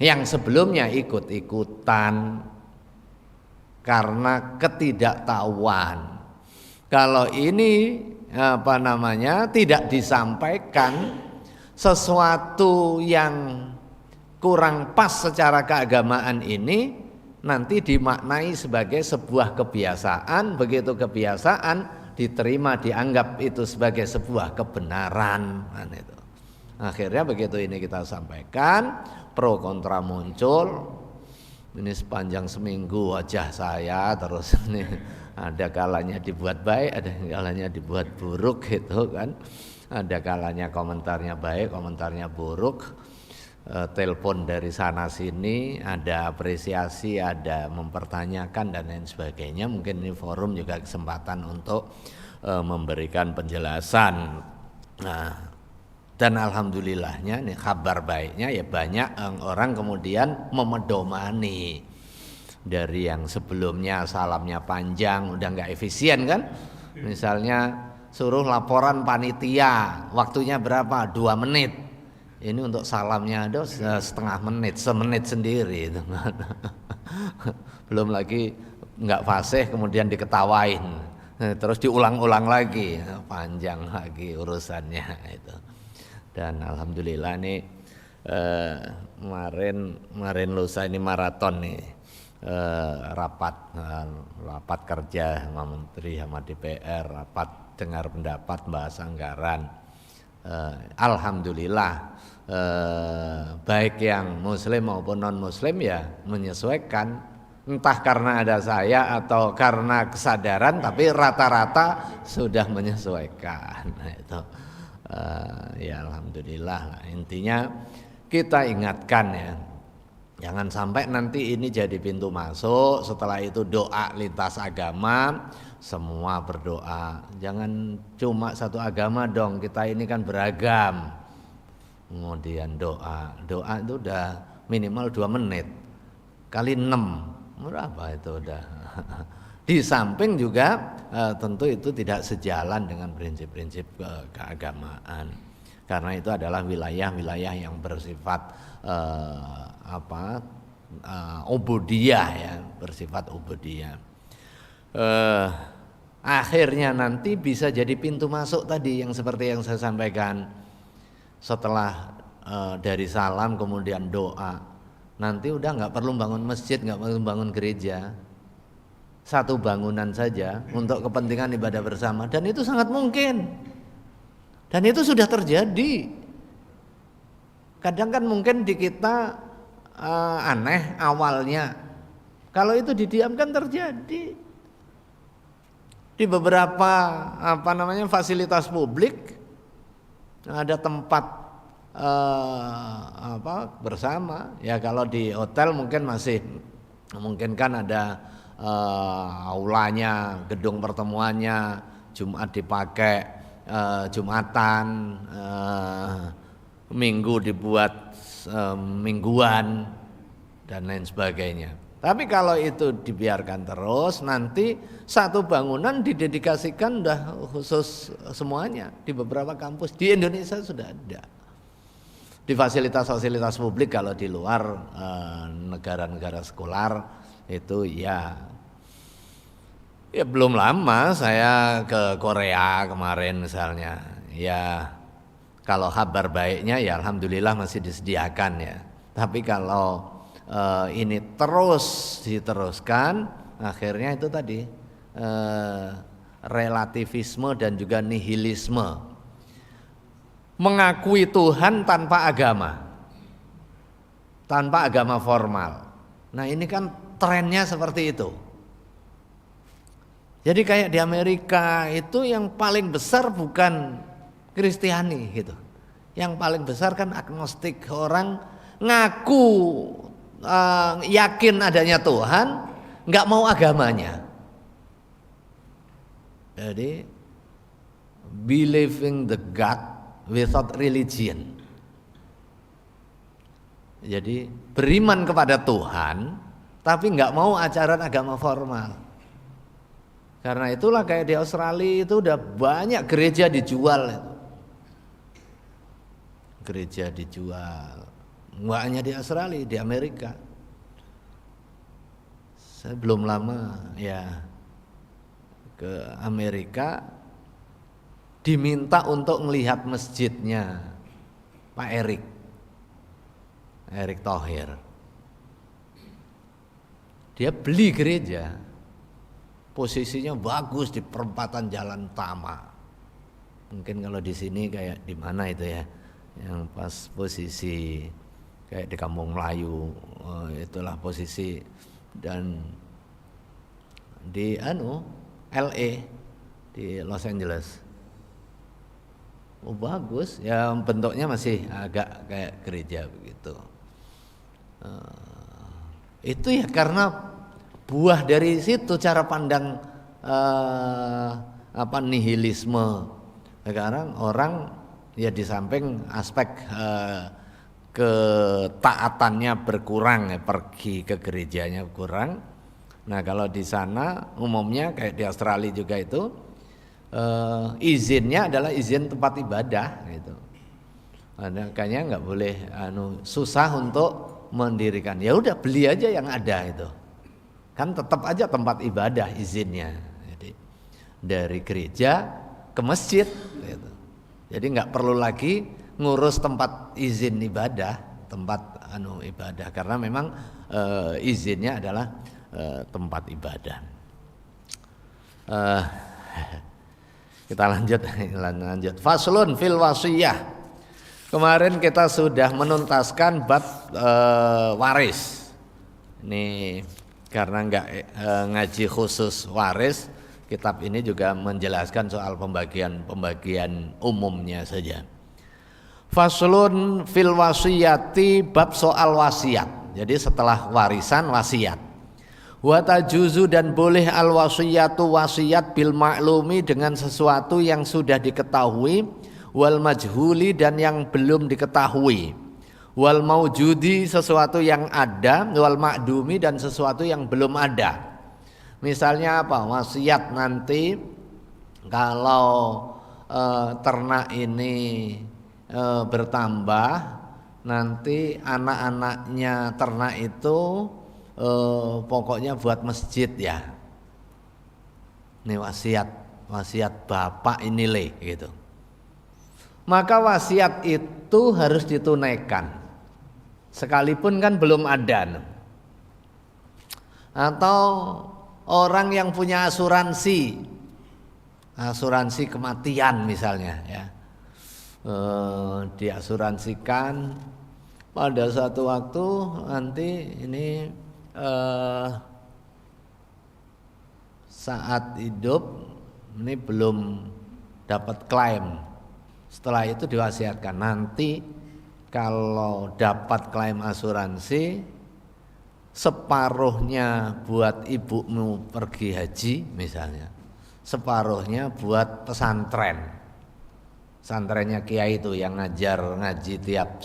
yang sebelumnya ikut-ikutan karena ketidaktahuan. Kalau ini tidak disampaikan, sesuatu yang kurang pas secara keagamaan ini nanti dimaknai sebagai sebuah kebiasaan. Begitu kebiasaan diterima, dianggap itu sebagai sebuah kebenaran. Itu. Akhirnya begitu ini kita sampaikan, pro kontra muncul. Ini sepanjang seminggu wajah saya terus ini ada kalanya dibuat baik, ada kalanya dibuat buruk gitu kan. Ada kalanya komentarnya baik, komentarnya buruk. Telepon dari sana sini, ada apresiasi, ada mempertanyakan dan lain sebagainya. Mungkin ini forum juga kesempatan untuk memberikan penjelasan. Nah, dan alhamdulillahnya nih kabar baiknya ya banyak orang kemudian memedomani dari yang sebelumnya salamnya panjang, udah nggak efisien kan. Misalnya suruh laporan panitia, waktunya berapa? 2 menit. Ini untuk salamnya ada setengah menit, semenit sendiri. Belum lagi nggak fasih kemudian diketawain, terus diulang-ulang lagi, panjang lagi urusannya itu. Dan alhamdulillah nih kemarin lusa ini maraton nih, rapat kerja sama menteri sama DPR, rapat dengar pendapat bahas anggaran. Alhamdulillah baik yang muslim maupun non muslim ya menyesuaikan, entah karena ada saya atau karena kesadaran, tapi rata-rata sudah menyesuaikan. Nah, itu ya alhamdulillah. Intinya kita ingatkan ya, jangan sampai nanti ini jadi pintu masuk, setelah itu doa lintas agama, semua berdoa. Jangan cuma satu agama dong, kita ini kan beragam. Kemudian doa itu udah minimal 2 menit kali 6, berapa itu udah Di samping juga tentu itu tidak sejalan dengan prinsip-prinsip keagamaan, karena itu adalah wilayah-wilayah yang bersifat ubudiyah ya, bersifat ubudiyah. Akhirnya nanti bisa jadi pintu masuk tadi yang seperti yang saya sampaikan, setelah dari salam kemudian doa, nanti udah nggak perlu bangun masjid, nggak perlu bangun gereja, satu bangunan saja untuk kepentingan ibadah bersama, dan itu sangat mungkin, dan itu sudah terjadi. Kadang kan mungkin di kita aneh awalnya, kalau itu didiamkan terjadi di beberapa fasilitas publik, ada tempat bersama ya. Kalau di hotel mungkin masih memungkinkan ada aulanya, gedung pertemuannya, Jumat dipakai Jumatan, Minggu dibuat mingguan dan lain sebagainya. Tapi kalau itu dibiarkan terus, nanti satu bangunan didedikasikan udah khusus semuanya. Di beberapa kampus di Indonesia sudah ada. Di fasilitas-fasilitas publik, kalau di luar negara-negara sekular itu ya belum lama saya ke Korea kemarin misalnya. Ya kalau kabar baiknya ya alhamdulillah masih disediakan ya. Tapi kalau ini terus diteruskan, akhirnya itu tadi relativisme dan juga nihilisme, mengakui Tuhan tanpa agama formal. Nah ini kan trennya seperti itu. Jadi kayak di Amerika itu yang paling besar bukan Kristiani gitu, yang paling besar kan agnostik, orang ngaku yakin adanya Tuhan, nggak mau agamanya. Jadi believing the God without religion. Jadi beriman kepada Tuhan, tapi nggak mau ajaran agama formal. Karena itulah kayak di Australia itu udah banyak gereja dijual itu. Gereja dijual. Nggak hanya di Australia, di Amerika. Saya belum lama ya ke Amerika, diminta untuk melihat masjidnya Pak Erick Thohir. Dia beli gereja, posisinya bagus di perempatan Jalan Tama. Mungkin kalau di sini kayak di mana itu ya, yang pas posisi kayak di Kampung Melayu, itulah posisi. Dan di LA, di Los Angeles, bagus ya, bentuknya masih agak kayak gereja begitu. Itu ya karena buah dari situ cara pandang nihilisme. Sekarang orang ya di samping aspek ketaatannya berkurang ya, pergi ke gerejanya berkurang. Nah kalau di sana umumnya kayak di Australia juga itu izinnya adalah izin tempat ibadah gitu. Makanya nggak boleh susah untuk mendirikan. Ya udah beli aja yang ada itu. Kan tetap aja tempat ibadah izinnya. Jadi dari gereja ke masjid gitu. Jadi nggak perlu lagi ngurus tempat izin ibadah, tempat ibadah, karena memang izinnya adalah tempat ibadah. Kita lanjut. Faslun fil wasiyah. Kemarin kita sudah menuntaskan bab waris. Ini karena nggak ngaji khusus waris, kitab ini juga menjelaskan soal pembagian umumnya saja. Faslun fil wasiyati, bab soal wasiat. Jadi setelah warisan wasiat. Wa tajuzu, dan boleh al wasiyatu wasiat bil maklumi, dengan sesuatu yang sudah diketahui, wal majhuli, dan yang belum diketahui, wal maujudi, sesuatu yang ada, wal ma'dumi, dan sesuatu yang belum ada. Misalnya apa? Wasiat nanti kalau ternak ini bertambah, nanti anak-anaknya ternak itu pokoknya buat masjid ya. Ini wasiat bapak ini gitu. Maka wasiat itu harus ditunaikan, sekalipun kan belum ada. Atau orang yang punya asuransi kematian misalnya ya, diasuransikan pada suatu waktu nanti ini saat hidup ini belum dapat klaim, setelah itu diwasiatkan nanti kalau dapat klaim asuransi separuhnya buat ibumu pergi haji misalnya, separuhnya buat pesantrennya kiai itu yang ngaji tiap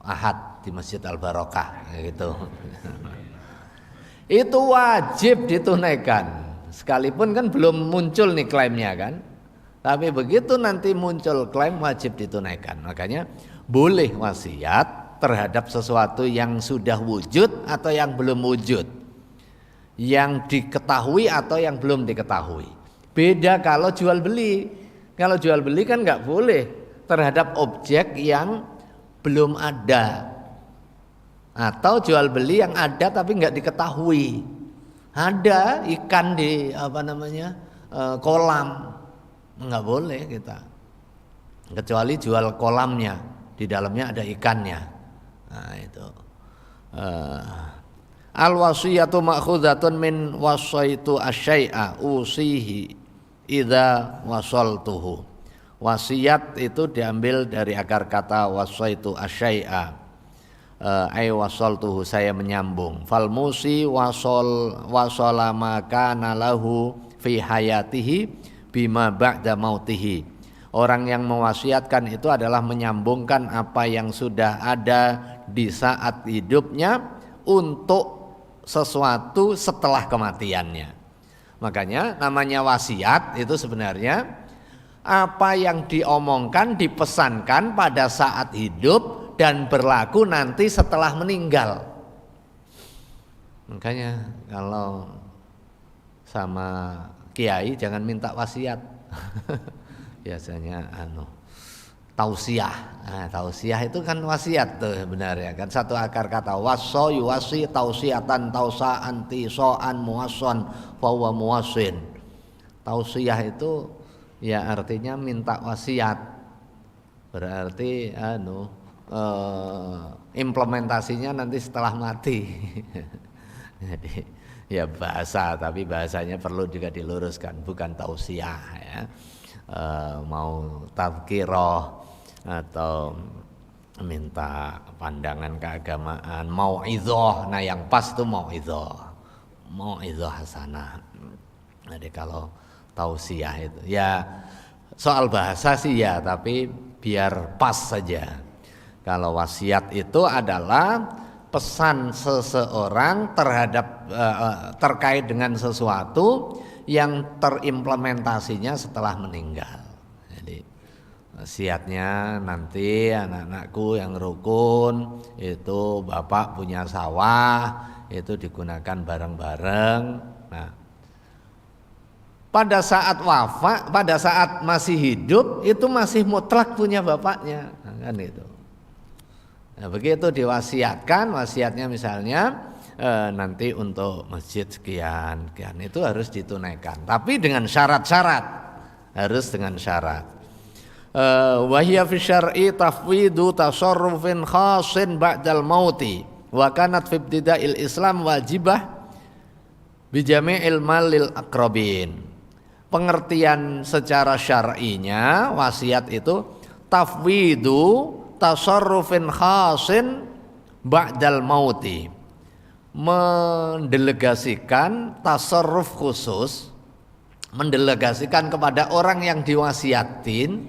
Ahad di Masjid Al Barokah gitu. Itu wajib ditunaikan, sekalipun kan belum muncul nih klaimnya kan, tapi begitu nanti muncul klaim wajib ditunaikan. Makanya boleh wasiat terhadap sesuatu yang sudah wujud atau yang belum wujud, yang diketahui atau yang belum diketahui. Beda kalau jual beli. Kalau jual beli kan nggak boleh terhadap objek yang belum ada, atau jual beli yang ada tapi nggak diketahui. Ada ikan di kolam, nggak boleh kita, kecuali jual kolamnya, di dalamnya ada ikannya. Nah itu al wasiyatu ma'khuzatun min wasaitu asyai'a usihi idza wasaltuhu. Wasiat itu diambil dari akar kata wasaitu asyai'a, ay wasaltuhu, saya menyambung. Fal musi wasala ma kana lahu fi hayatihi bima ba'da mautihi. Orang yang mewasiatkan itu adalah menyambungkan apa yang sudah ada di saat hidupnya untuk sesuatu setelah kematiannya. Makanya namanya wasiat itu sebenarnya apa yang diomongkan, dipesankan pada saat hidup dan berlaku nanti setelah meninggal. Makanya kalau sama kiai jangan minta wasiat. Biasanya tausiah. Nah, tausiah itu kan wasiat tuh sebenarnya kan, satu akar kata waso yuwasi tausiatan tausa anti soan muason fawa muasin. Tausiah itu ya artinya minta wasiat, berarti implementasinya nanti setelah mati. Jadi ya bahasa, tapi bahasanya perlu juga diluruskan, bukan tausiah ya. Mau tazkirah atau minta pandangan keagamaan, mau'izah. Nah yang pas itu mau'izah hasanah. Jadi kalau tausiah itu ya soal bahasa sih ya, tapi biar pas saja. Kalau wasiat itu adalah pesan seseorang terhadap terkait dengan sesuatu yang terimplementasinya setelah meninggal. Jadi wasiatnya nanti anak-anakku yang rukun itu bapak punya sawah, itu digunakan bareng-bareng. Nah, pada saat wafat, pada saat masih hidup itu masih mutlak punya bapaknya, kan itu. Nah, begitu diwasiatkan, wasiatnya misalnya nanti untuk masjid sekian itu harus ditunaikan, tapi dengan syarat-syarat, harus dengan syarat. Wa hiya fi syar'i tafwidu tasarrufin khasin ba'dal mauti wa kanat fi ibtida'il Islam wajibah bi jami'il malil aqrabin. Pengertian secara syar'inya wasiat itu tafwidu tasarrufin khasin ba'dal mauti, mendelegasikan tasarruf khusus, mendelegasikan kepada orang yang diwasiatin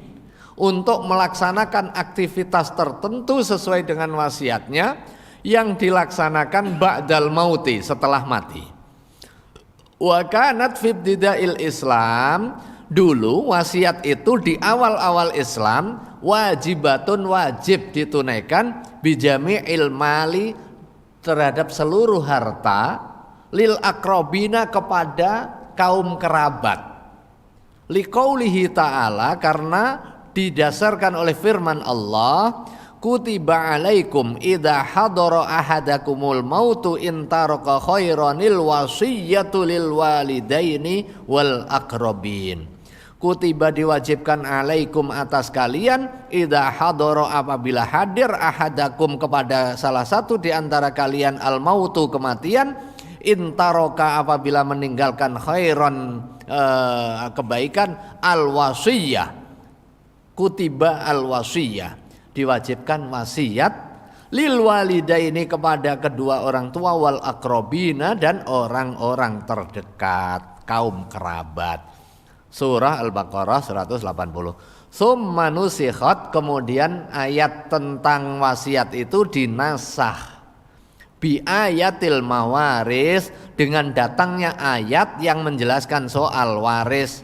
untuk melaksanakan aktivitas tertentu sesuai dengan wasiatnya yang dilaksanakan ba'dal mauti, setelah mati. Wa kanat fi ibtidail Islam, dulu wasiat itu di awal-awal Islam wajibatun, wajib ditunaikan bijami'il mali, terhadap seluruh harta, lil akrobina, kepada kaum kerabat. Liqaulihi ta'ala, karena didasarkan oleh firman Allah, kutiba alaikum idza hadara ahadakumul mautu in taraka khairanil wasiyyatu lil walidaini wal aqrabin. Kutiba, diwajibkan, alaikum, atas kalian, idza hadara, apabila hadir, ahadakum, kepada salah satu di antara kalian, al mautu, kematian, intaroka, apabila meninggalkan, khairan, kebaikan, al wasiyah, kutiba al wasiyah, diwajibkan wasiat, lil walidaini, kepada kedua orang tua, wal akrobina, dan orang-orang terdekat, kaum kerabat. Surah Al-Baqarah 180. Summa nusikhat, kemudian ayat tentang wasiat itu dinasah bi ayatil mawaris, dengan datangnya ayat yang menjelaskan soal waris.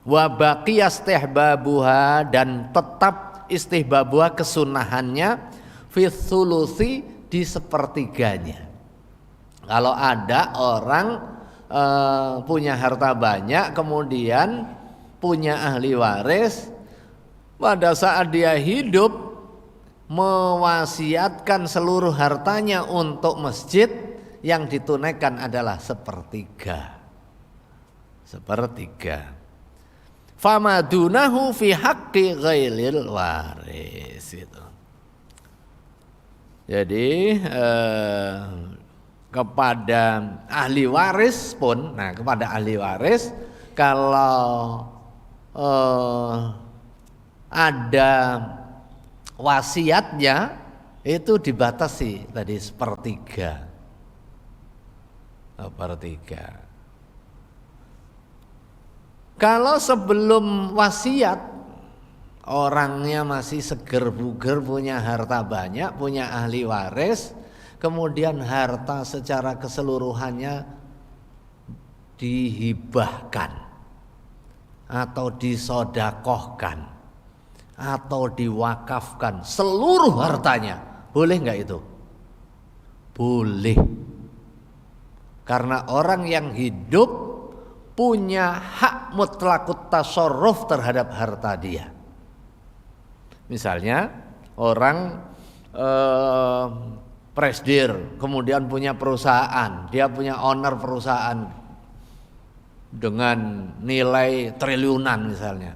Wa baqiya istihbabuha, dan tetap istihbabuha, kesunahannya, fi thuluthi, di sepertiganya. Kalau ada orang punya harta banyak, kemudian punya ahli waris, pada saat dia hidup mewasiatkan seluruh hartanya untuk masjid, yang ditunaikan adalah sepertiga. Famadunahu fi haqqi ghairil waris itu. Jadi kepada ahli waris pun, kepada ahli waris, kalau ada wasiatnya itu dibatasi tadi sepertiga. Kalau sebelum wasiat orangnya masih seger buger, punya harta banyak, punya ahli waris, kemudian harta secara keseluruhannya dihibahkan atau disodakohkan atau diwakafkan, seluruh hartanya, boleh nggak itu? Boleh. Karena orang yang hidup punya hak mutlakut tasarruf terhadap harta dia. Misalnya orang presdir, kemudian punya perusahaan, dia punya owner perusahaan dengan nilai triliunan misalnya.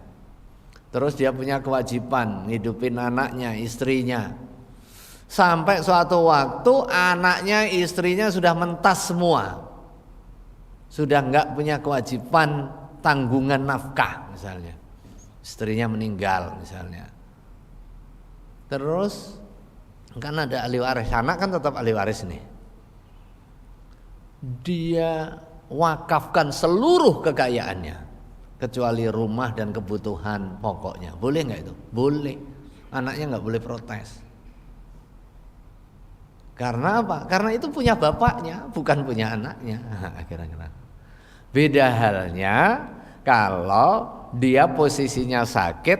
Terus dia punya kewajiban ngidupin anaknya, istrinya. Sampai suatu waktu anaknya, istrinya sudah mentas semua, sudah enggak punya kewajiban tanggungan nafkah misalnya, istrinya meninggal misalnya. Terus kan ada ahli waris, anak kan tetap ahli waris nih. Dia wakafkan seluruh kekayaannya kecuali rumah dan kebutuhan pokoknya. Boleh nggak itu? Boleh. Anaknya nggak boleh protes. Karena apa? Karena itu punya bapaknya, bukan punya anaknya. Akhirnya beda halnya kalau dia posisinya sakit,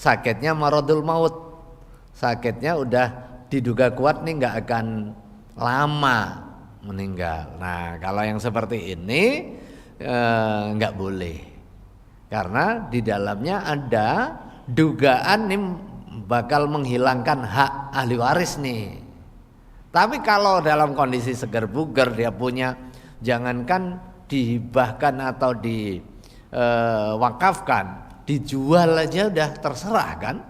sakitnya maradul maut, sakitnya udah diduga kuat nih nggak akan lama meninggal. Nah, kalau yang seperti ini nggak boleh, karena di dalamnya ada dugaan nih bakal menghilangkan hak ahli waris nih. Tapi kalau dalam kondisi segar bugar, dia punya, jangankan dihibahkan atau diwakafkan, dijual aja udah terserah kan.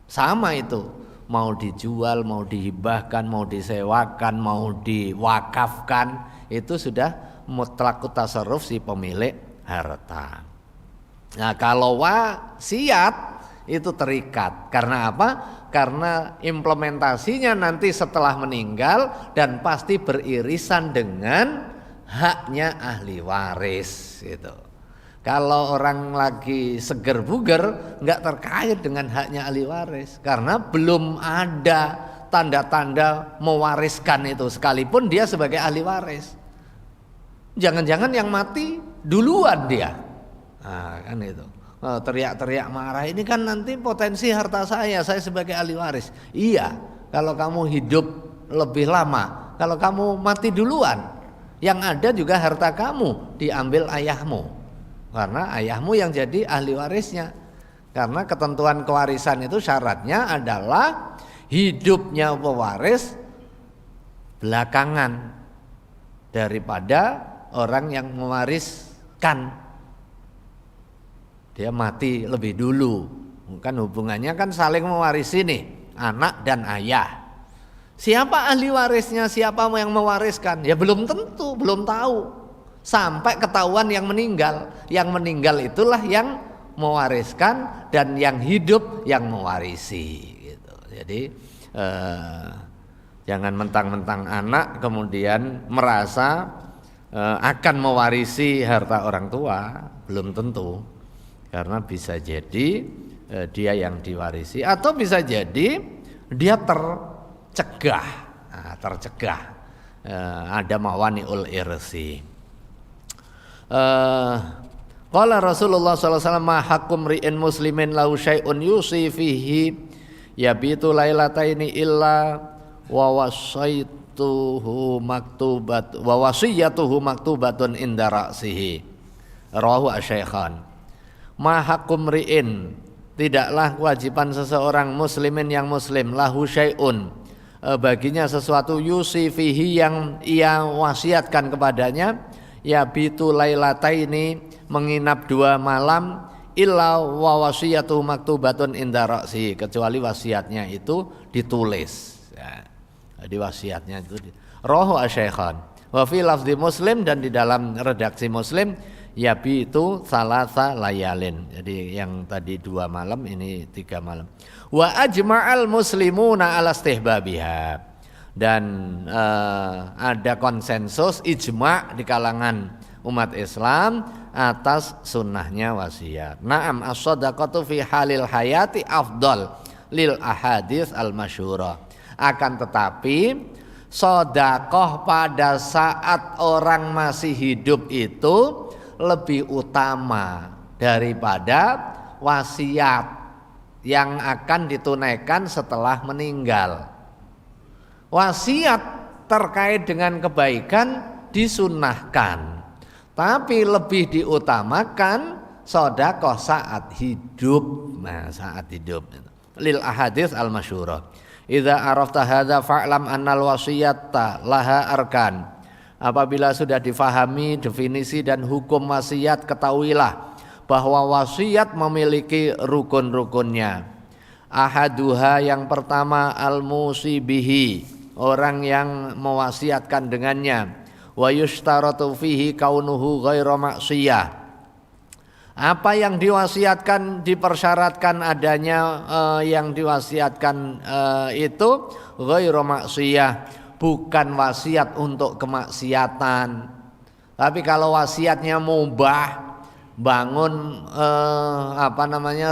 Sama itu, mau dijual, mau dihibahkan, mau disewakan, mau diwakafkan, itu sudah mutlaqut tasarruf si pemilik harta. Nah, kalau wasiat itu terikat. Karena apa? Karena implementasinya nanti setelah meninggal dan pasti beririsan dengan haknya ahli waris gitu. Kalau orang lagi seger buger nggak terkait dengan haknya ahli waris, karena belum ada tanda-tanda mewariskan itu, sekalipun dia sebagai ahli waris. Jangan-jangan yang mati duluan dia. Nah, kan itu. Teriak-teriak marah ini kan nanti potensi harta saya sebagai ahli waris. Iya, kalau kamu hidup lebih lama, kalau kamu mati duluan, yang ada juga harta kamu diambil ayahmu. Karena ayahmu yang jadi ahli warisnya. Karena ketentuan kewarisan itu syaratnya adalah hidupnya pewaris belakangan daripada orang yang mewariskan. Dia mati lebih dulu. Kan hubungannya kan saling mewarisi nih, anak dan ayah. Siapa ahli warisnya, siapa yang mewariskan? Ya belum tentu, belum tahu. Sampai ketahuan yang meninggal. Yang meninggal itulah yang mewariskan dan yang hidup yang mewarisi gitu. Jadi jangan mentang-mentang anak kemudian merasa akan mewarisi harta orang tua, belum tentu. Karena bisa jadi dia yang diwarisi atau bisa jadi dia tercegah. Nah, tercegah. Ada mawani'ul irsi. Qala Rasulullah sallallahu alaihi wasallam ma haqqum ri'in muslimin lahu syai'un yusi fihi yabitu lailataini illa wa wasiyatuhu maktubatun inda ra'sihi. Rawahu asy-syaikhan. Ma haqqum ri'in, tidaklah kewajiban seseorang muslimin yang muslim lahu syai'un, baginya sesuatu yusi fihi yang ia wasiatkan kepadanya, yabitu lailataini, menginap 2 malam, illa wa wasiyatu maktubatun inda ra'si, kecuali wasiatnya itu ditulis. Ya. Jadi wasiatnya itu rawahu asy-syaikhan. Wa fi lafzi Muslim, dan di dalam redaksi Muslim, yabitu salasa layalin. Jadi yang tadi 2 malam, ini 3 malam. Wa ajma'al muslimuna ala istihbabiha, dan ada konsensus ijma' di kalangan umat Islam atas sunnahnya wasiat. Naam as-shadaqatu fi halil hayati afdal lil ahadits al-masyhurah. Akan tetapi sedekah pada saat orang masih hidup itu lebih utama daripada wasiat yang akan ditunaikan setelah meninggal. Wasiat terkait dengan kebaikan disunnahkan, tapi lebih diutamakan sedekah saat hidup. Nah, saat hidup lil ahadits al-masyhurah. Idza arafta hadza fa'lam annal wasiyata laha arkan. Apabila sudah difahami definisi dan hukum wasiat, ketahuilah bahwa wasiat memiliki rukun-rukunnya. Ahaduha, yang pertama, al-musi bihi, orang yang mewasiatkan dengannya. Wa yushtaratu fihi kaunuhu ghairu maksiyah. Apa yang diwasiatkan dipersyaratkan adanya yang diwasiatkan itu ghairu maksiyah, bukan wasiat untuk kemaksiatan. Tapi kalau wasiatnya mubah, bangun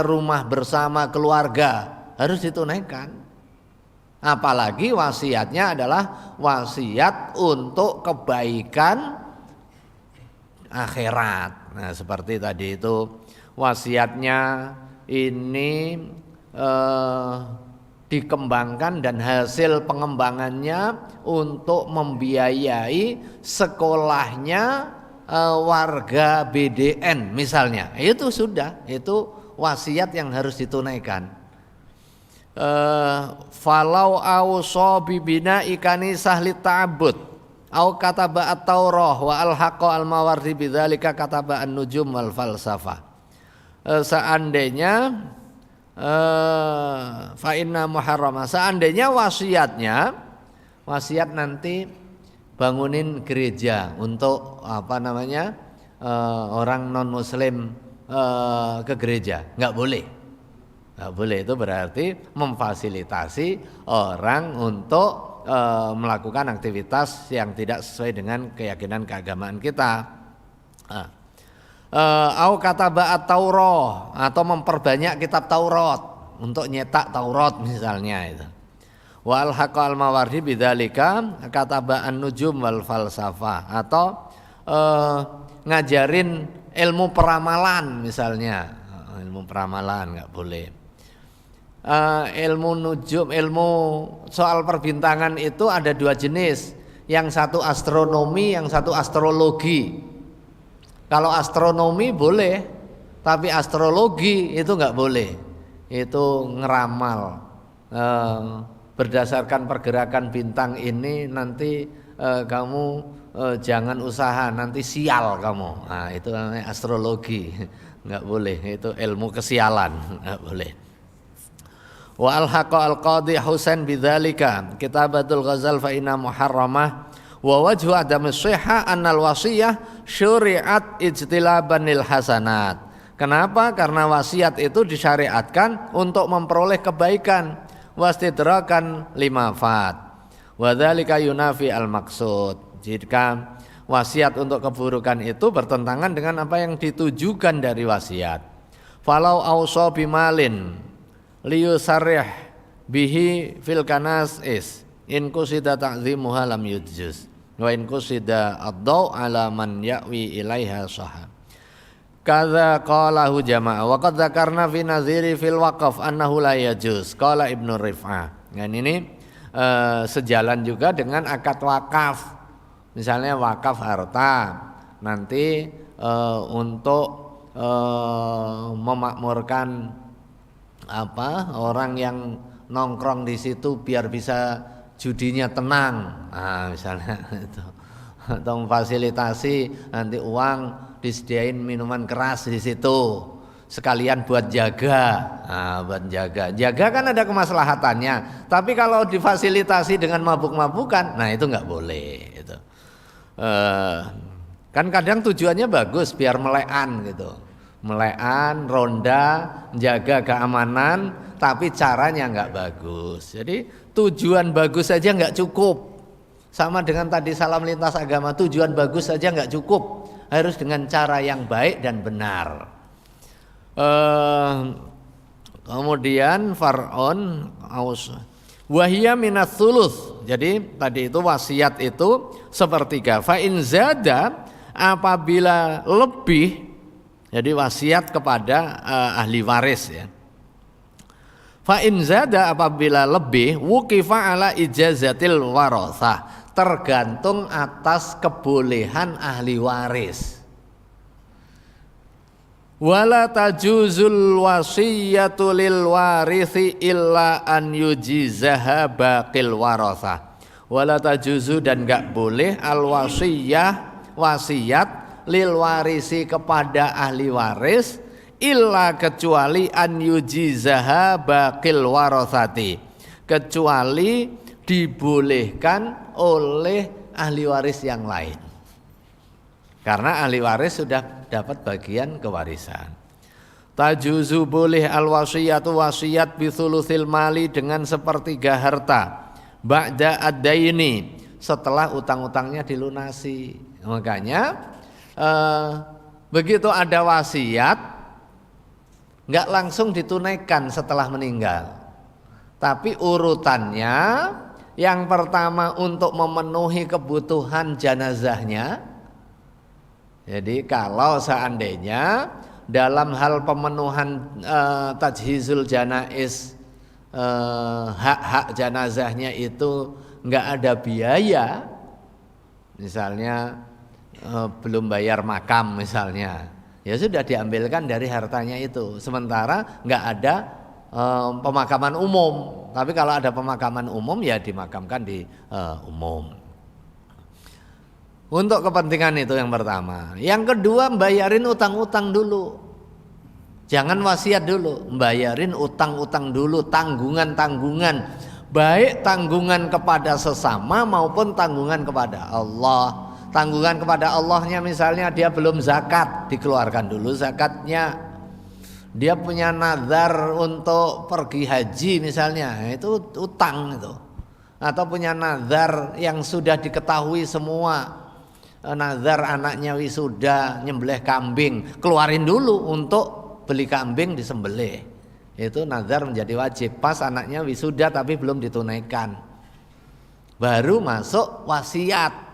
rumah bersama keluarga, harus ditunaikan. Apalagi wasiatnya adalah wasiat untuk kebaikan akhirat. Nah, seperti tadi itu wasiatnya ini dikembangkan dan hasil pengembangannya untuk membiayai sekolahnya warga BDN misalnya. Itu sudah, itu wasiat yang harus ditunaikan. Falau awsa bi bina'i kanisah li ta'abbud au kataba at-taurah wa al-haqqa al-mawardi bidzalika kataba an-nujum wal falsafah. Seandainya fa inna muharramah, seandainya wasiat nanti bangunin gereja untuk orang non muslim ke gereja, nggak boleh. Itu berarti memfasilitasi orang untuk melakukan aktivitas yang tidak sesuai dengan keyakinan keagamaan kita. Au kataba at-taurah, atau memperbanyak kitab Taurat untuk nyetak Taurat misalnya itu. Wa al-haqqa al-mawardi bidzalika kataba an-nujum wal falsafah, atau ngajarin ilmu peramalan misalnya, ilmu peramalan nggak boleh. Ilmu nujum, ilmu soal perbintangan itu ada dua jenis, yang satu astronomi, yang satu astrologi. Kalau astronomi boleh, tapi astrologi itu nggak boleh. Itu ngeramal, berdasarkan pergerakan bintang ini nanti kamu jangan usaha, nanti sial kamu. Nah, itu namanya astrologi, nggak boleh. Itu ilmu kesialan, nggak boleh. Wa alhaqa al-qadhi Husain bidzalika kitabatul ghazal fa inna muharramah wa wajhu adam as-sihha annal wasiyah syuri'at ijtilabanil hasanat. Kenapa? Karena wasiat itu disyariatkan untuk memperoleh kebaikan, wastidrakan limafat. Wa dzalika yunafi al-maqsud. Jika wasiat untuk keburukan itu bertentangan dengan apa yang ditujukan dari wasiat. Falau ausa bimalin liyusarrih bihi fil kanas is in kusida ta'zimuha lam yujuz wa in kusida ad-daw ala man ya'wi ilaiha sahab kadza qalahu jama'a wa qad dzakarna fi naziri fil waqaf annahu la yajuz qala Ibnu Rif'ah. Dan ini sejalan juga dengan akad wakaf. Misalnya wakaf harta nanti untuk memakmurkan orang yang nongkrong di situ biar bisa judinya tenang, misalnya itu, atau memfasilitasi nanti uang disediain minuman keras di situ sekalian buat jaga, jaga kan ada kemaslahatannya, tapi kalau difasilitasi dengan mabuk-mabukan, nah itu nggak boleh itu. Kan kadang tujuannya bagus biar melekan gitu. Melekan, ronda, jaga keamanan, tapi caranya nggak bagus. Jadi tujuan bagus saja nggak cukup. Sama dengan tadi salam lintas agama, tujuan bagus saja nggak cukup. Harus dengan cara yang baik dan benar. Kemudian far'on aus wahia minats sulus. Jadi tadi itu wasiat itu sepertiga. Fa in zada, apabila lebih. Jadi wasiat kepada ahli waris ya. Fa in zada, apabila lebih, wuqifa ala ijazatil warathah, tergantung atas kebolehan ahli waris. Wala tajuzul wasiyatu lil warithi illa an yujizaha baqil warathah. Wala tajuzu, dan enggak boleh al wasiyah, wasiat lil warisi kepada ahli waris illa kecuali an yujizaha baqil warathati, kecuali dibolehkan oleh ahli waris yang lain, karena ahli waris sudah dapat bagian kewarisan. Tajuzu, boleh al wasiyatu, wasiat bi thuluthil mali, dengan sepertiga harta, ba'da ad-daini, setelah utang-utangnya dilunasi. Makanya begitu ada wasiat nggak langsung ditunaikan setelah meninggal, tapi urutannya yang pertama untuk memenuhi kebutuhan jenazahnya. Jadi kalau seandainya dalam hal pemenuhan tajhizul janaiz, hak-hak jenazahnya itu nggak ada biaya, misalnya belum bayar makam misalnya, ya sudah diambilkan dari hartanya itu. Sementara nggak ada pemakaman umum, tapi kalau ada pemakaman umum ya dimakamkan di umum. Untuk kepentingan itu yang pertama. Yang kedua, bayarin utang-utang dulu. Jangan wasiat dulu, bayarin utang-utang dulu, tanggungan-tanggungan, baik tanggungan kepada sesama maupun tanggungan kepada Allah. Tanggungan kepada Allahnya misalnya dia belum zakat, dikeluarkan dulu zakatnya. Dia punya nazar untuk pergi haji misalnya, itu utang itu. Atau punya nazar yang sudah diketahui semua, nazar anaknya wisuda nyembelih kambing, keluarin dulu untuk beli kambing disembelih. Itu nazar menjadi wajib pas anaknya wisuda tapi belum ditunaikan. Baru masuk wasiat.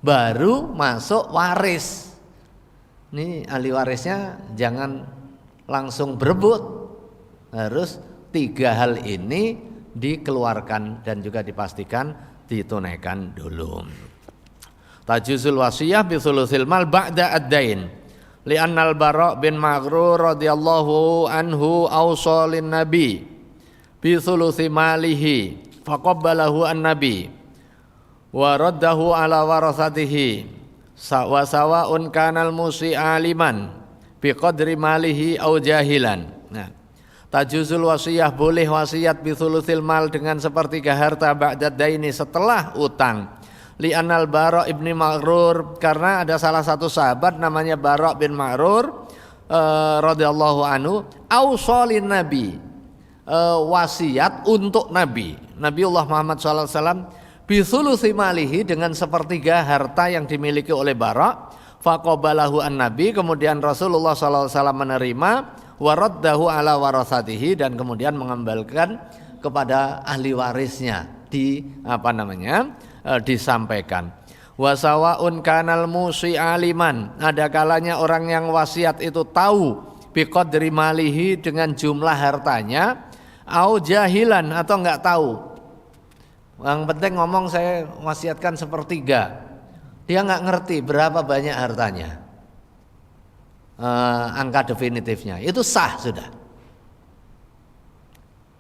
baru masuk waris. Ini ahli warisnya jangan langsung berebut, harus 3 hal ini dikeluarkan dan juga dipastikan ditunaikan dulu. Tajuzul wasiyah bi thuluthil mal ba'da ad-dain. Li'anna al-Bara' bin Maghrur radhiyallahu anhu awsa lin-nabi bi thuluthi malihi faqabbalahu an-nabi wa raddahu ala warasatihi wa sawa'un kanal musi aliman bi qadri malihi au jahilan. Nah, tajuzul wasiyah, boleh wasiat bi thuluthil mal dengan sepertiga harta ba'dad daini setelah utang. Li'anal Bara' ibni Maghrur, karena ada salah satu sahabat namanya Bara' bin Maghrur radhiyallahu anhu ausolin nabi, wasiat untuk Nabiullah Muhammad SAW bi thuluthi malihi dengan sepertiga harta yang dimiliki oleh Bara'. Faqabalahu an-nabi, kemudian Rasulullah SAW menerima, waraddahu ala warasatihi, dan kemudian mengembalikan kepada ahli warisnya, disampaikan. Wasawaun kanal musi aliman, ada kalanya orang yang wasiat itu tahu biqadri malihi dengan jumlah hartanya, au jahilan atau enggak tahu. Yang penting ngomong saya wasiatkan sepertiga, dia enggak ngerti berapa banyak hartanya, angka definitifnya, itu sah sudah.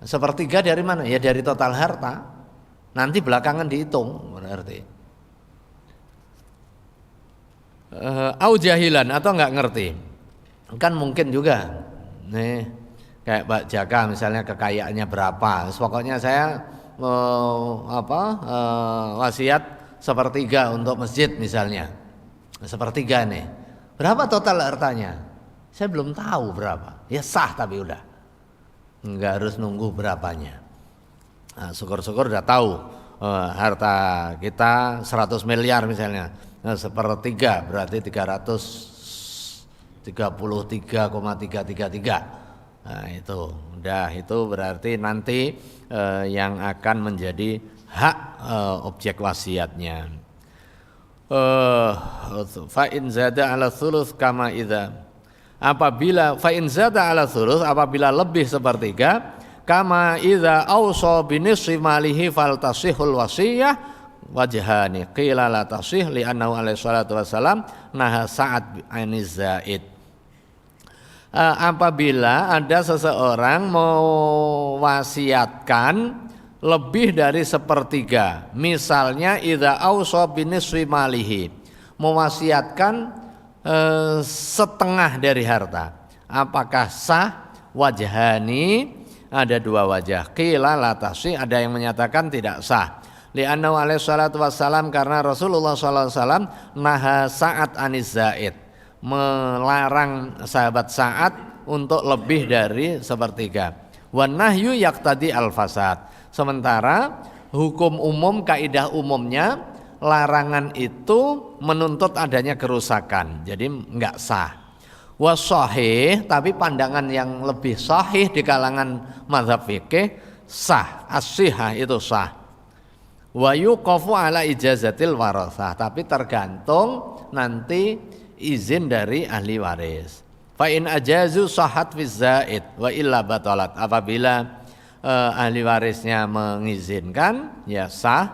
Sepertiga dari mana? Ya dari total harta. Nanti belakangan dihitung berarti. Au jahilan atau enggak ngerti. Kan mungkin juga. Nih, kayak Pak Jaka misalnya kekayaannya berapa. Pokoknya saya wasiat sepertiga untuk masjid misalnya. Sepertiga nih. Berapa total hartanya? Saya belum tahu berapa. Ya sah tapi udah. Enggak harus nunggu berapanya. Nah, syukur-syukur udah tahu harta kita 100 miliar misalnya, nah, sepertiga berarti 333,333. Nah itu udah, itu berarti nanti yang akan menjadi hak objek wasiatnya. Fa in zada ala thuluth kama idza, apabila fa in zada ala thuluth, apabila lebih sepertiga, kama idza awsa binisfi malihi fal tasihul wasiyah wajhani qila la tasih li annahu alaihi salatu wasalam naha Sa'ad aniz zaid. Apabila ada seseorang mewasiatkan lebih dari sepertiga, misalnya idza awsa binisfi malihi, mewasiatkan setengah dari harta, apakah sah? Wajhani, ada 2 wajah. Qila la tasih, ada yang menyatakan tidak sah. Li'annahu alaihi salatu wassalam, karena Rasulullah sallallahu alaihi wasallam naha Sa'ad aniz zaid, melarang sahabat Sa'ad untuk lebih dari sepertiga. Wan nahyu yaqtadi al fasad. Sementara hukum umum, kaidah umumnya, larangan itu menuntut adanya kerusakan. Jadi enggak sah. Wasahih, tapi pandangan yang lebih sahih di kalangan mazhab fikih, sah, as-sihah itu sah. Wa yuqafu ala ijazatil warasah, tapi tergantung nanti izin dari ahli waris. Fa in ajazu sahat fi zaid wa illa batalat, apabila ahli warisnya mengizinkan ya sah,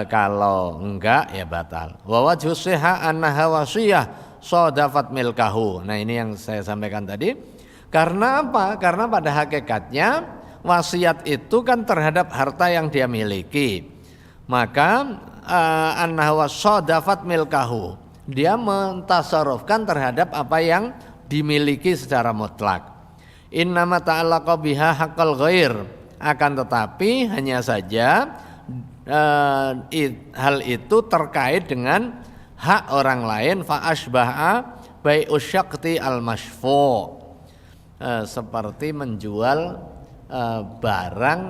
kalau enggak ya batal. Wa wajhu sihah annaha wasiyah sodafat milkahu. Nah ini yang saya sampaikan tadi. Karena apa? Karena pada hakikatnya wasiat itu kan terhadap harta yang dia miliki. Maka annahu sodafat milkahu, dia mentasarrufkan terhadap apa yang dimiliki secara mutlak. Innama ta'allaqa biha haqqal ghair, akan tetapi hanya saja hal itu terkait dengan hak orang lain, fa asbaha bai'us syaqti al-mashfu', seperti menjual barang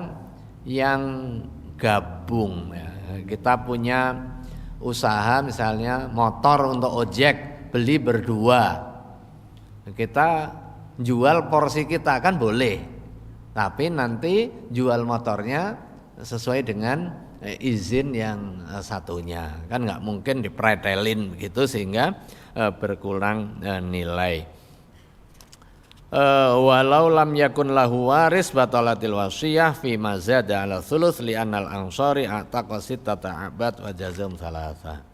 yang gabung ya. Kita punya usaha misalnya motor untuk ojek, beli berdua, kita jual porsi kita kan boleh, tapi nanti jual motornya sesuai dengan izin yang satunya. Kan nggak mungkin dipretelin begitu sehingga berkurang nilai. Walau lam yakun lahu waris batalatil wasiyah fi mazada ala thuluth li annal ansari ataqa sittata abad wa jazam salasa.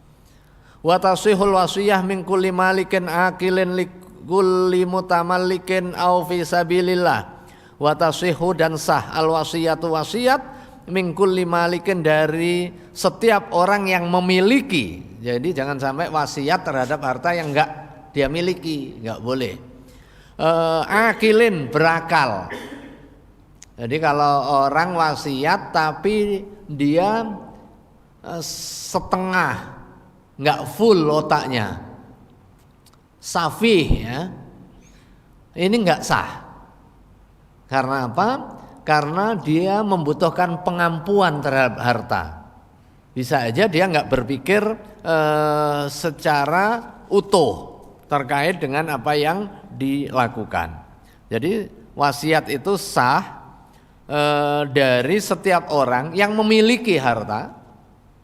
Wa tasihul wasiyah min kulli malikin akilin li kulli mutamallikin au fi sabilillah. Wa tasihu dan sah al wasiyatu wasiat min kulli malikin dari setiap orang yang memiliki. Jadi jangan sampai wasiat terhadap harta yang enggak dia miliki, enggak boleh. Akilin berakal. Jadi kalau orang wasiat tapi dia setengah, nggak full otaknya, safih ya, ini nggak sah. Karena apa? Karena dia membutuhkan pengampuan terhadap harta. Bisa aja dia nggak berpikir secara utuh terkait dengan apa yang dilakukan. Jadi wasiat itu sah dari setiap orang yang memiliki harta.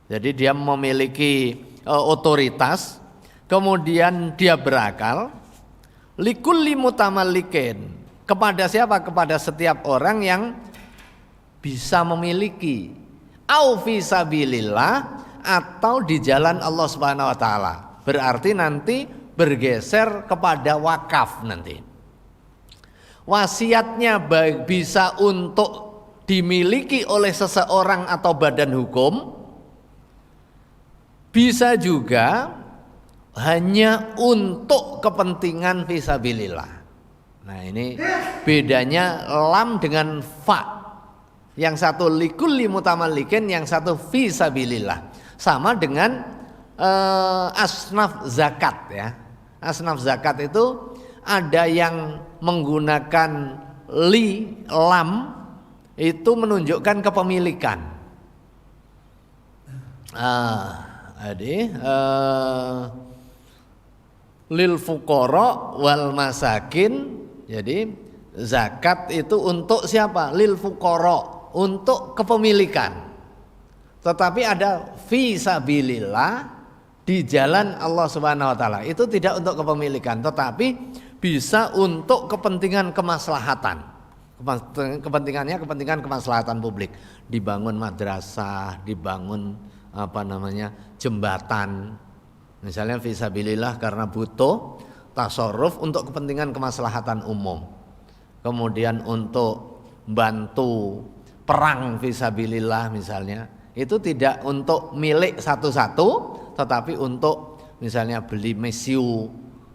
Jadi dia memiliki otoritas, kemudian dia berakal. Likulli mutamallikin, kepada siapa? Kepada setiap orang yang bisa memiliki. Au fi sabilillah, atau di jalan Allah Subhanahu wa taala. Berarti nanti bergeser kepada wakaf nanti. Wasiatnya baik bisa untuk dimiliki oleh seseorang atau badan hukum, bisa juga hanya untuk kepentingan fisabilillah. Nah ini bedanya lam dengan fa. Yang satu likulli mutamallikin, yang satu fisabilillah. Sama dengan asnaf zakat ya. Asnaf zakat itu ada yang menggunakan lam itu menunjukkan kepemilikan. Jadi lil fuqara wal masakin. Jadi zakat itu untuk siapa? Lil fuqara, untuk kepemilikan. Tetapi ada fi sabilillah, di jalan Allah Subhanahu wa taala, itu tidak untuk kepemilikan, tetapi bisa untuk kepentingan kemaslahatan. Kepentingannya kepentingan kemaslahatan publik. Dibangun madrasah, dibangun jembatan. Misalnya fisabilillah karena butuh tasarruf untuk kepentingan kemaslahatan umum. Kemudian untuk bantu perang fisabilillah misalnya, itu tidak untuk milik satu-satu, tetapi untuk misalnya beli mesiu,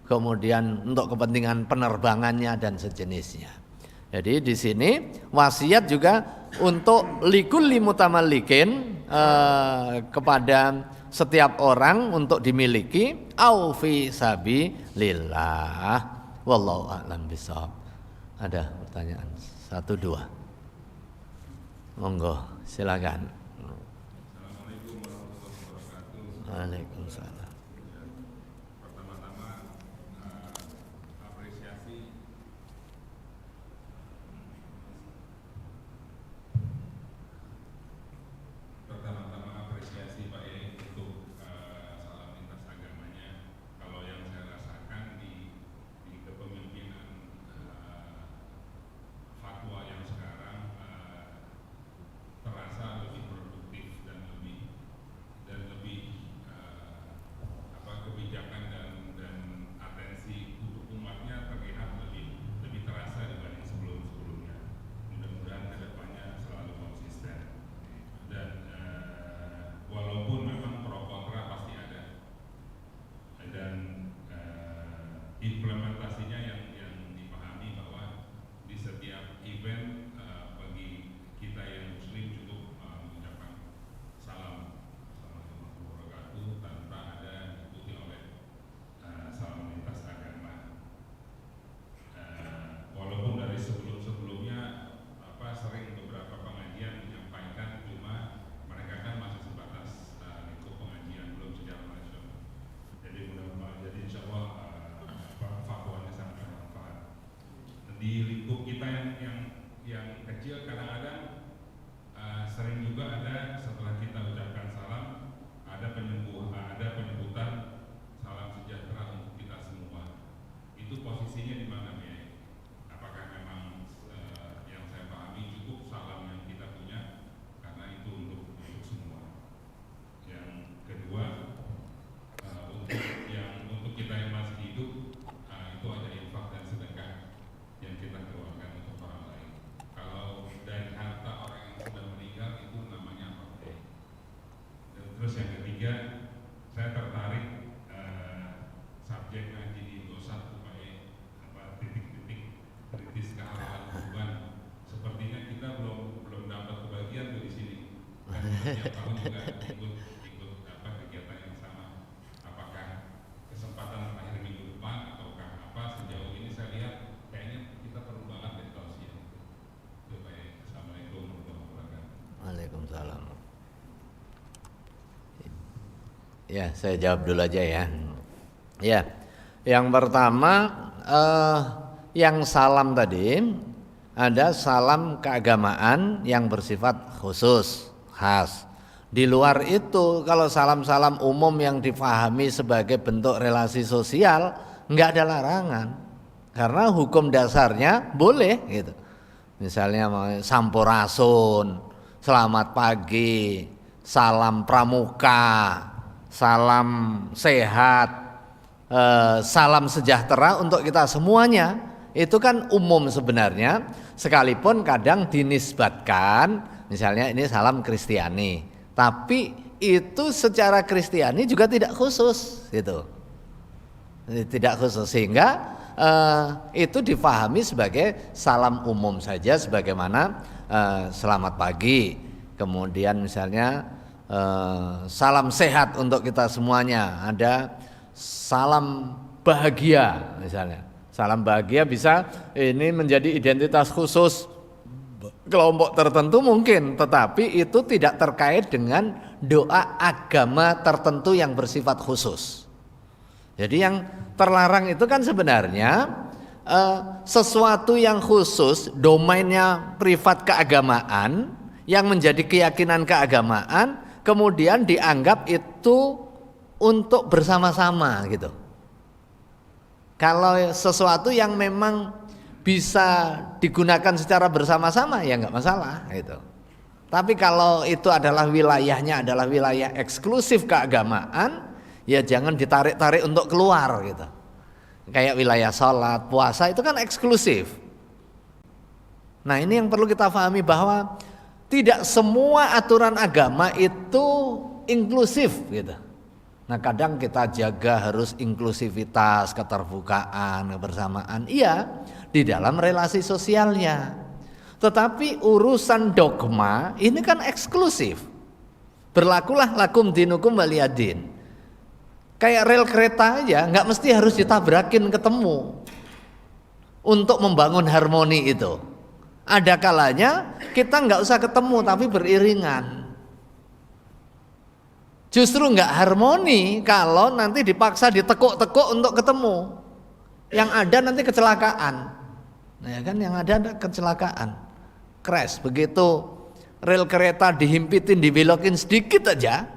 kemudian untuk kepentingan penerbangannya dan sejenisnya. Jadi di sini wasiat juga untuk likulli mutamallikin, kepada setiap orang untuk dimiliki, au fi sabilillah. Wallahu a'lam bishawab. Ada pertanyaan? 1 2. Monggo, silakan. Waalaikumsalam. Pertama-tama apresiasi Pak Yai untuk salam lintas agamanya. Kalau yang saya rasakan di kepemimpinan fatwa yang sekarang terasa lebih produktif dan lebih setiap tahun juga ikut kegiatan yang sama. Apakah kesempatan akhir minggu depan ataukah apa? Sejauh ini saya lihat kayaknya kita perlu banget deh tausiah itu. Baik. Assalamualaikum warahmatullahi wabarakatuh. Waalaikumsalam. Ya, saya jawab dulu aja ya. Ya, yang pertama yang salam tadi ada salam keagamaan yang bersifat khusus, khas. Di luar itu kalau salam-salam umum yang difahami sebagai bentuk relasi sosial nggak ada larangan, karena hukum dasarnya boleh gitu. Misalnya sampurasun, selamat pagi, salam pramuka, salam sehat, salam sejahtera untuk kita semuanya. Itu kan umum sebenarnya, sekalipun kadang dinisbatkan misalnya ini salam Kristiani, tapi itu secara Kristiani juga tidak khusus gitu. Tidak khusus, sehingga itu difahami sebagai salam umum saja, sebagaimana selamat pagi, kemudian misalnya salam sehat untuk kita semuanya, ada salam bahagia misalnya. Salam bahagia bisa ini menjadi identitas khusus kelompok tertentu mungkin, tetapi itu tidak terkait dengan doa agama tertentu yang bersifat khusus. Jadi yang terlarang itu kan sebenarnya sesuatu yang khusus, domainnya privat keagamaan, yang menjadi keyakinan keagamaan, kemudian dianggap itu untuk bersama-sama gitu. Kalau sesuatu yang memang bisa digunakan secara bersama-sama ya nggak masalah gitu. Tapi kalau itu adalah wilayahnya adalah wilayah eksklusif keagamaan, ya jangan ditarik-tarik untuk keluar gitu. Kayak wilayah sholat, puasa itu kan eksklusif. Nah ini yang perlu kita pahami, bahwa tidak semua aturan agama itu inklusif gitu. Nah kadang kita jaga harus inklusivitas, keterbukaan, kebersamaan, iya di dalam relasi sosialnya. Tetapi urusan dogma ini kan eksklusif. Berlakulah lakum dinukum waliyadin. Kayak rel kereta aja, nggak mesti harus ditabrakin ketemu untuk membangun harmoni itu. Ada kalanya kita nggak usah ketemu tapi beriringan. Justru nggak harmoni kalau nanti dipaksa ditekuk-tekuk untuk ketemu. Yang ada nanti kecelakaan. Nah ya kan, yang ada kecelakaan. Crash, begitu rel kereta dihimpitin, dibelokin sedikit aja,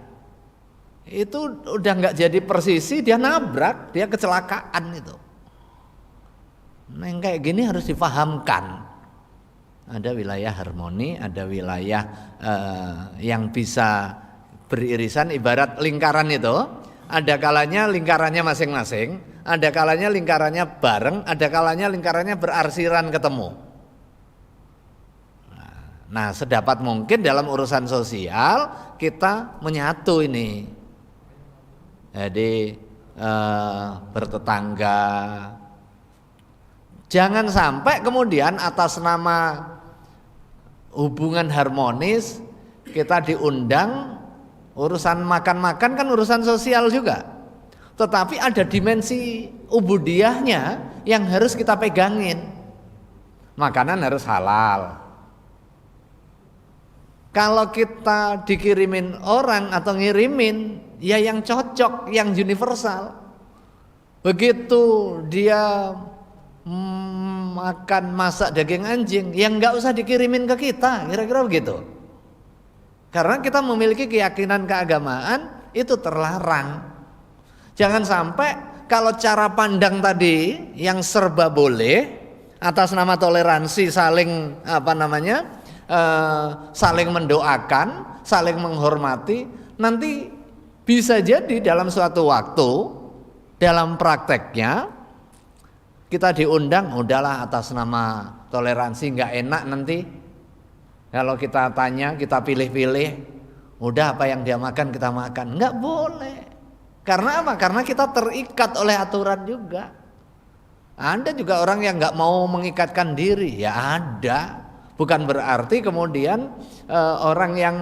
itu udah nggak jadi persisi, dia nabrak, dia kecelakaan itu. Nah yang kayak gini harus difahamkan. Ada wilayah harmoni, ada wilayah yang bisa beririsan, ibarat lingkaran itu. Ada kalanya lingkarannya masing-masing, ada kalanya lingkarannya bareng, ada kalanya lingkarannya berarsiran ketemu. Nah sedapat mungkin dalam urusan sosial kita menyatu ini. Jadi bertetangga. Jangan sampai kemudian atas nama hubungan harmonis kita diundang, urusan makan-makan kan urusan sosial juga. Tetapi ada dimensi ubudiyahnya yang harus kita pegangin. Makanan harus halal. Kalau kita dikirimin orang atau ngirimin, ya yang cocok, yang universal. Begitu dia makan masak daging anjing, yang nggak usah dikirimin ke kita, kira-kira begitu. Karena kita memiliki keyakinan keagamaan itu terlarang. Jangan sampai kalau cara pandang tadi yang serba boleh atas nama toleransi, saling saling mendoakan, saling menghormati, nanti bisa jadi dalam suatu waktu dalam prakteknya kita diundang, udahlah atas nama toleransi nggak enak nanti. Kalau kita tanya, kita pilih-pilih, udah apa yang dia makan kita makan, nggak boleh. Karena apa? Karena kita terikat oleh aturan juga. Ada juga orang yang nggak mau mengikatkan diri, ya ada. Bukan berarti kemudian orang yang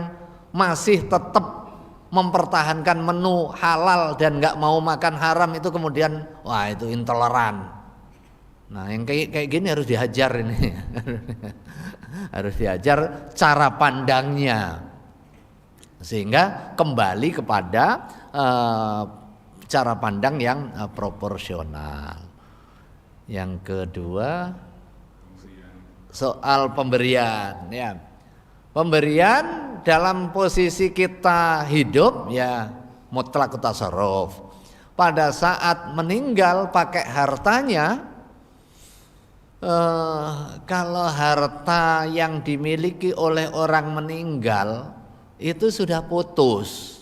masih tetap mempertahankan menu halal dan nggak mau makan haram itu kemudian wah itu intoleran. Nah yang kayak gini harus dihajar ini, harus diajar cara pandangnya sehingga kembali kepada cara pandang yang proporsional. Yang kedua soal pemberian ya. Pemberian dalam posisi kita hidup ya mutlak tasarruf. Pada saat meninggal pakai hartanya, kalau harta yang dimiliki oleh orang meninggal itu sudah putus.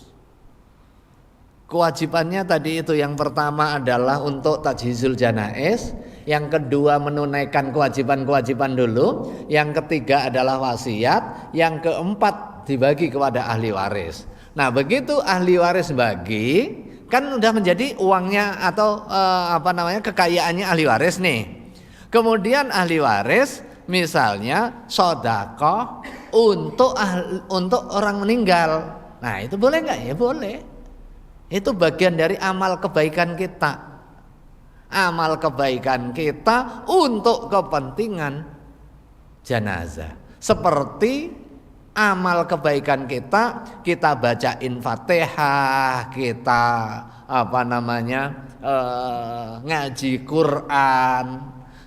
Kewajibannya tadi itu yang pertama adalah untuk tajhizul janaiz, yang kedua menunaikan kewajiban-kewajiban dulu, yang ketiga adalah wasiat, yang keempat dibagi kepada ahli waris. Nah begitu ahli waris bagi, kan udah menjadi uangnya atau kekayaannya ahli waris nih. Kemudian ahli waris misalnya sedekah untuk orang meninggal. Nah itu boleh nggak? Ya boleh. Itu bagian dari amal kebaikan kita. Amal kebaikan kita untuk kepentingan jenazah. Seperti amal kebaikan kita bacain Fatihah, kita ngaji Quran,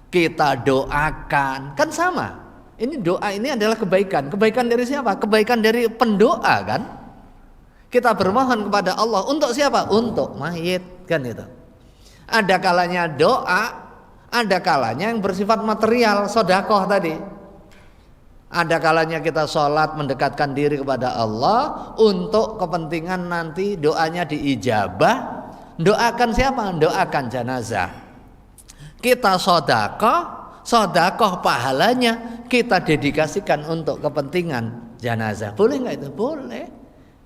kita doakan, kan sama. Ini doa ini adalah kebaikan. Kebaikan dari siapa? Kebaikan dari pendoa kan? Kita bermohon kepada Allah untuk siapa? Untuk mayit kan itu. Ada kalanya doa, ada kalanya yang bersifat material, sedekah tadi. Ada kalanya kita sholat mendekatkan diri kepada Allah untuk kepentingan nanti doanya diijabah. Doakan siapa? Doakan jenazah. Kita sedekah pahalanya kita dedikasikan untuk kepentingan jenazah. Boleh nggak itu? Boleh.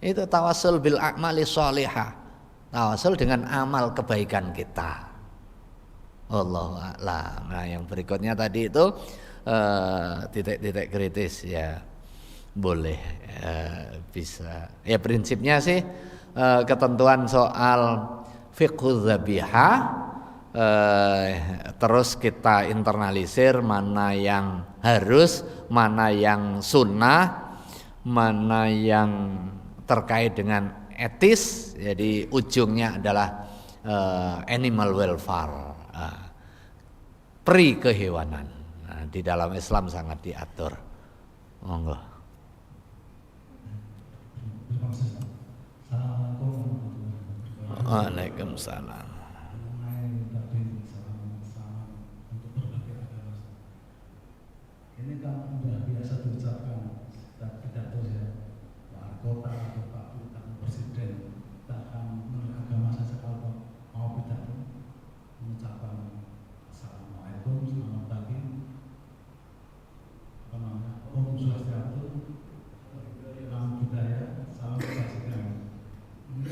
Itu tawassul bil a'mali sholihah. Tawassul dengan amal kebaikan kita. Wallahu a'lam. Nah, yang berikutnya tadi itu titik-titik kritis ya. Boleh bisa. Ya prinsipnya sih ketentuan soal fiqhuz dzabihah terus kita internalisir mana yang harus, mana yang sunnah, mana yang terkait dengan etis, jadi ujungnya adalah animal welfare, pri kehewanan. Nah, di dalam Islam sangat diatur. Monggo. Waalaikumsalam. Ini kan sudah biasa diucapkan pidato ya, Pak Kota atau Pak Presiden, bahkan menurut agama saja kalau mau pidato mengucapkan Assalamualaikum, selamat pagi, Om Swastiastu, salam budaya, salam kebajikan. Ini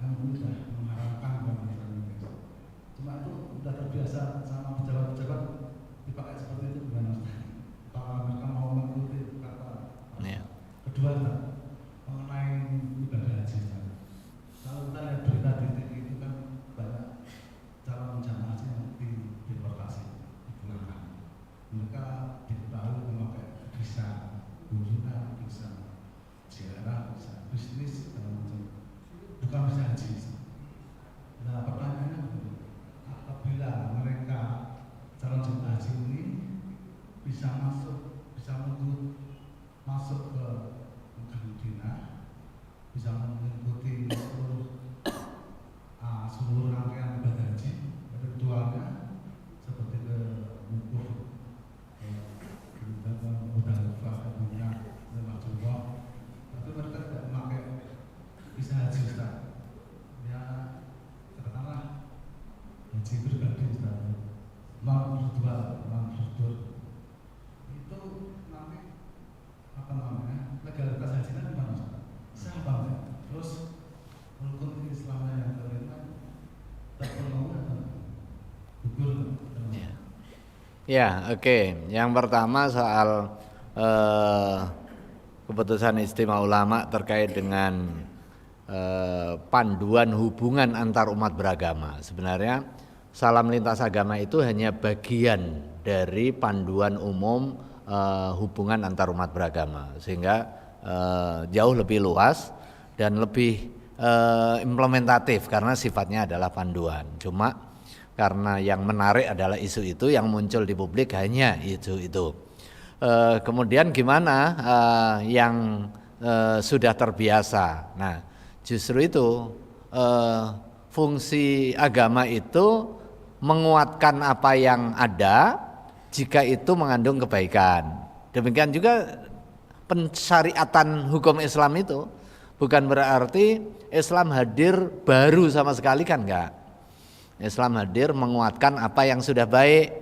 kan mudah mengharapkan Indonesia. Cuma itu sudah terbiasa sama pejabat-pejabat dipakai seperti itu gimana? Kalau mereka mau mengikuti kata kedua mengenai ibadah haji, kalau kita lihat berita di TV itu kan banyak calon jamaah haji yang dideportasi, dipulangkan. Mereka diketahui memakai visa kunjungan, visa ziarah, visa bisnis dan macam, bukan visa haji. Nah pertanyaannya, apabila mereka calon jemaah haji ini bisa masuk ke Mekah Madinah, bisa mengikuti seluruh rangkaian ibadah haji, ritualnya seperti ke wukuf, Muzdalifah, kemudian Jumrah, tapi mereka tidak memakai visa haji Ustaz. Ya katakanlah haji pribadi Ustaz, itu nanti apa namanya legalitas hajinya gimana Ustaz? Siapa ya? Terus rukun Islamnya yang kelima terpenuhi atau gugur? Ya, oke. Yang pertama soal keputusan Istimewa Ulama terkait dengan panduan hubungan antar umat beragama. Sebenarnya salam lintas agama itu hanya bagian dari panduan umum hubungan antar umat beragama, sehingga jauh lebih luas dan lebih implementatif karena sifatnya adalah panduan. Cuma karena yang menarik adalah isu itu, yang muncul di publik hanya isu itu. Kemudian gimana yang sudah terbiasa. Nah, justru itu fungsi agama itu menguatkan apa yang ada jika itu mengandung kebaikan. Demikian juga pensyariatan hukum Islam itu bukan berarti Islam hadir baru sama sekali, kan enggak. Islam hadir menguatkan apa yang sudah baik,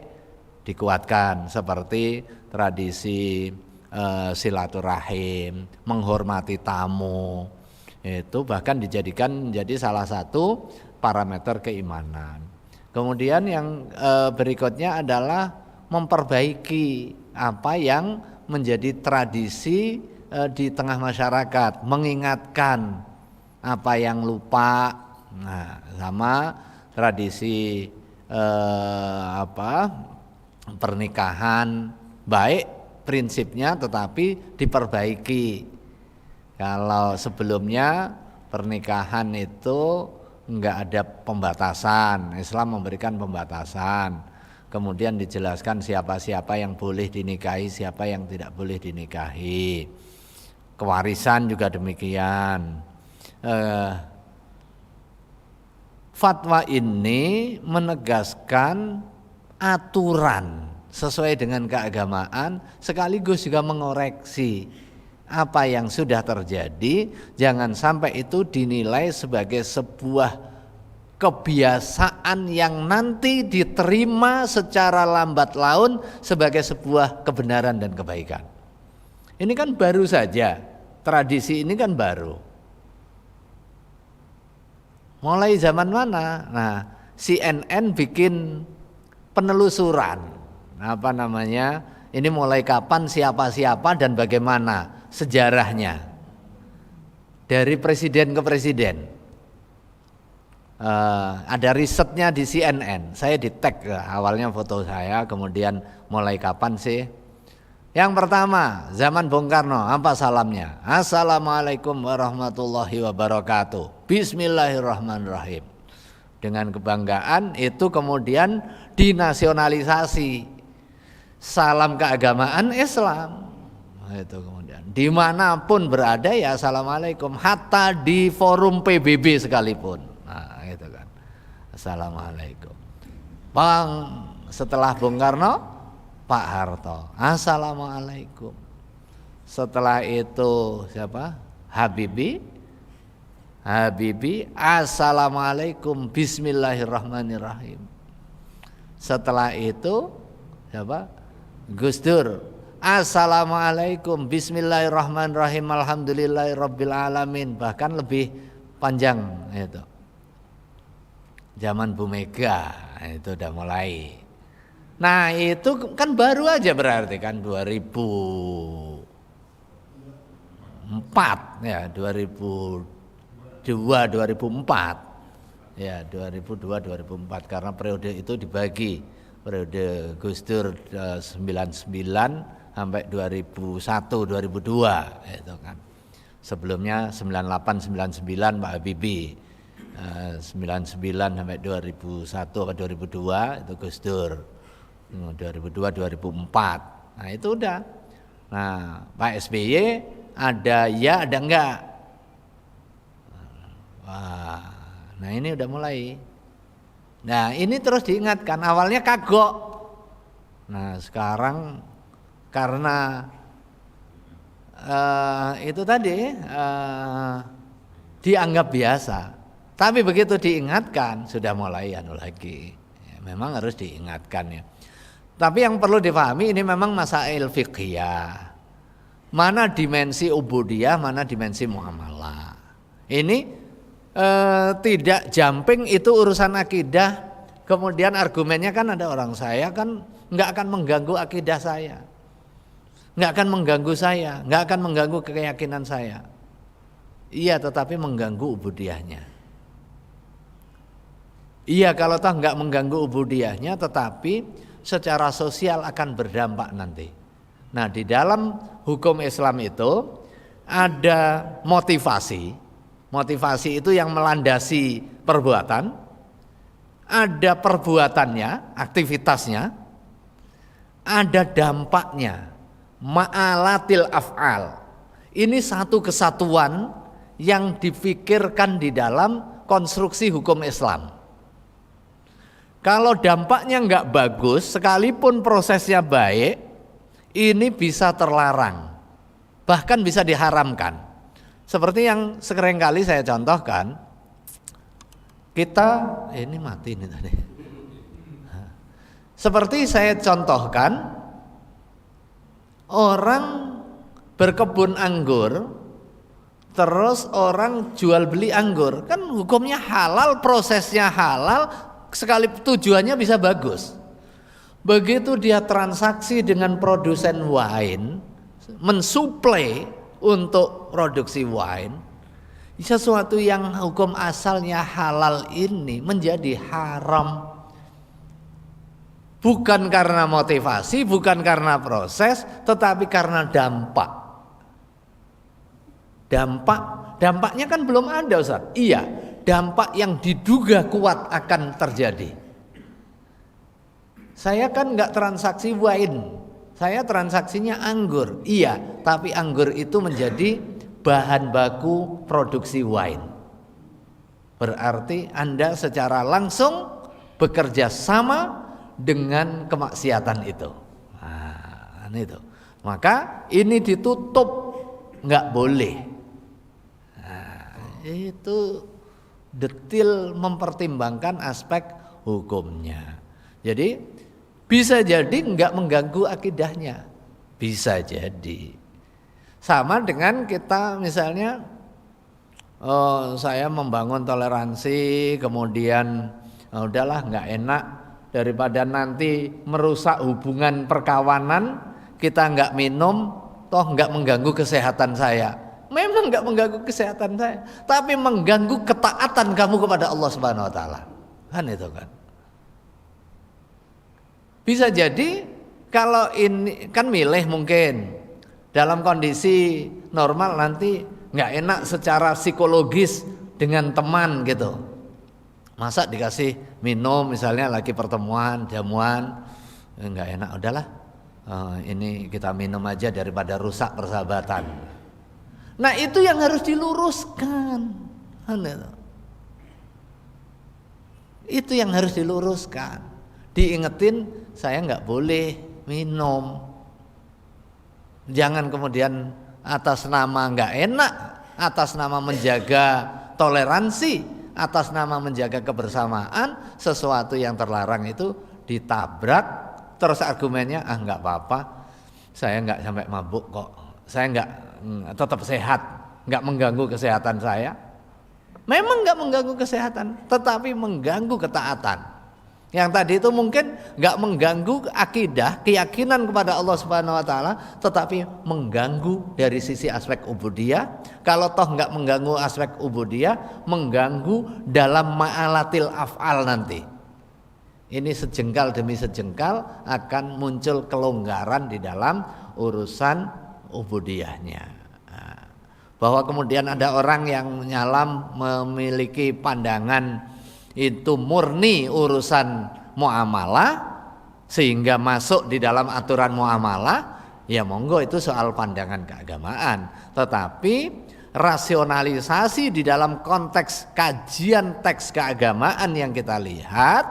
dikuatkan seperti tradisi silaturahim, menghormati tamu, itu bahkan dijadikan menjadi salah satu parameter keimanan. Kemudian yang berikutnya adalah memperbaiki apa yang menjadi tradisi di tengah masyarakat, mengingatkan apa yang lupa. Nah, sama tradisi pernikahan baik prinsipnya tetapi diperbaiki. Kalau sebelumnya pernikahan itu enggak ada pembatasan, Islam memberikan pembatasan. Kemudian dijelaskan siapa-siapa yang boleh dinikahi, siapa yang tidak boleh dinikahi. Kewarisan juga demikian. Fatwa ini menegaskan aturan sesuai dengan keagamaan, sekaligus juga mengoreksi apa yang sudah terjadi. Jangan sampai itu dinilai sebagai sebuah kebiasaan yang nanti diterima secara lambat laun sebagai sebuah kebenaran dan kebaikan. Ini kan baru saja, tradisi ini kan baru. Mulai zaman mana? Nah, CNN bikin penelusuran. Ini mulai kapan, siapa-siapa dan bagaimana sejarahnya. Dari presiden ke presiden. Ada risetnya di CNN. Saya di tag, awalnya foto saya, kemudian mulai kapan sih? Yang pertama, zaman Bung Karno, apa salamnya? Assalamualaikum warahmatullahi wabarakatuh. Bismillahirrahmanirrahim. Dengan kebanggaan itu kemudian dinasionalisasi. Salam keagamaan Islam. Itu kemudian dimanapun berada ya assalamualaikum, hatta di forum PBB sekalipun. Nah, itu kan. Assalamualaikum. Setelah Bung Karno, Pak Harto, assalamualaikum. Setelah itu siapa? Habibie, assalamualaikum, bismillahirrahmanirrahim. Setelah itu siapa? Gus Dur, assalamualaikum, bismillahirrahmanirrahim, alhamdulillahirabbil alamin. Bahkan lebih panjang itu. Zaman Bu Mega itu udah mulai. Nah, itu kan baru aja berarti kan 2004 ya, 2002 2004. Ya, 2002 2004 karena periode itu dibagi. Periode Gus Dur 99 sampai 2001 2002 itu kan. Sebelumnya 98 99 Pak Habibie. 99 sampai 2001 atau 2002 itu Gus Dur. 2002 2004. Nah, itu udah. Nah, Pak SBY ada ya ada enggak? Wah, nah ini udah mulai. Nah, ini terus diingatkan, awalnya kagok. Nah, sekarang karena itu tadi dianggap biasa. Tapi begitu diingatkan sudah mulai lagi. Ya, memang harus diingatkan ya. Tapi yang perlu dipahami ini memang masail fiqhiyah. Mana dimensi ubudiyah, mana dimensi muamalah. Ini tidak jumping, itu urusan akidah. Kemudian argumennya kan ada orang, saya kan nggak akan mengganggu akidah saya. nggak akan mengganggu saya, nggak akan mengganggu keyakinan saya. Iya, tetapi mengganggu ubudiyahnya. Iya, kalau toh nggak mengganggu ubudiyahnya, tetapi secara sosial akan berdampak nanti. Nah, di dalam hukum Islam itu ada motivasi. Motivasi itu yang melandasi perbuatan. Ada perbuatannya, aktivitasnya. Ada dampaknya. Ma'alatil af'al. Ini satu kesatuan yang dipikirkan di dalam konstruksi hukum Islam. Kalau dampaknya nggak bagus, sekalipun prosesnya baik, ini bisa terlarang, bahkan bisa diharamkan. Seperti yang seringkali saya contohkan, kita ini mati nih tadi. Seperti saya contohkan, orang berkebun anggur, terus orang jual beli anggur, kan hukumnya halal, prosesnya halal. Sekali tujuannya bisa bagus. Begitu dia transaksi dengan produsen wine, mensuplai untuk produksi wine, sesuatu yang hukum asalnya halal ini menjadi haram. Bukan karena motivasi, bukan karena proses, tetapi karena dampak. Dampaknya kan belum ada, Ustaz. Iya. Dampak yang diduga kuat akan terjadi. Saya kan nggak transaksi wine, saya transaksinya anggur. Iya, tapi anggur itu menjadi bahan baku produksi wine. Berarti Anda secara langsung bekerja sama dengan kemaksiatan itu. Nah, itu. Maka ini ditutup, nggak boleh. Nah, itu detil mempertimbangkan aspek hukumnya. Jadi bisa jadi nggak mengganggu akidahnya, bisa jadi. Sama dengan kita misalnya, saya membangun toleransi, kemudian udahlah nggak enak, daripada nanti merusak hubungan perkawanan, kita nggak minum, toh nggak mengganggu kesehatan saya. Memang nggak mengganggu kesehatan saya, tapi mengganggu ketaatan kamu kepada Allah Subhanahu Wa Taala, kan itu kan. Bisa jadi kalau ini kan milih mungkin dalam kondisi normal nanti nggak enak secara psikologis dengan teman gitu. Masa dikasih minum misalnya lagi pertemuan jamuan, nggak enak, udahlah ini kita minum aja daripada rusak persahabatan. Nah itu yang harus diluruskan. Itu yang harus diluruskan. Diingetin saya nggak boleh minum. Jangan kemudian atas nama nggak enak, atas nama menjaga toleransi, atas nama menjaga kebersamaan, sesuatu yang terlarang itu ditabrak. Terus argumennya nggak apa-apa, saya nggak sampai mabuk kok, saya nggak tetap sehat, nggak mengganggu kesehatan saya. Memang nggak mengganggu kesehatan, tetapi mengganggu ketaatan. Yang tadi itu mungkin nggak mengganggu akidah, keyakinan kepada Allah Subhanahu Wa Taala, tetapi mengganggu dari sisi aspek ubudiyah. Kalau toh nggak mengganggu aspek ubudiyah, mengganggu dalam ma'alatil af'al nanti. Ini sejengkal demi sejengkal akan muncul kelonggaran di dalam urusan ubudiyahnya. Bahwa kemudian ada orang yang menyalam memiliki pandangan itu murni urusan muamalah sehingga masuk di dalam aturan muamalah, ya monggo itu soal pandangan keagamaan. Tetapi rasionalisasi di dalam konteks kajian teks keagamaan yang kita lihat,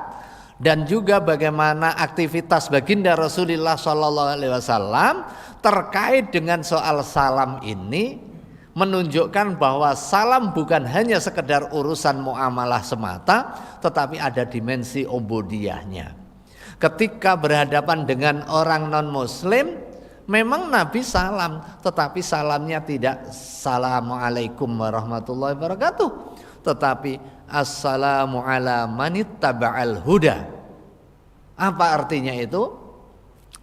dan juga bagaimana aktivitas baginda Rasulullah SAW terkait dengan soal salam ini menunjukkan bahwa salam bukan hanya sekedar urusan muamalah semata, tetapi ada dimensi ubudiyahnya. Ketika berhadapan dengan orang non-muslim, memang Nabi salam, tetapi salamnya tidak Assalamualaikum warahmatullahi wabarakatuh, tetapi Assalamu ala manittaba'al huda. Apa artinya itu?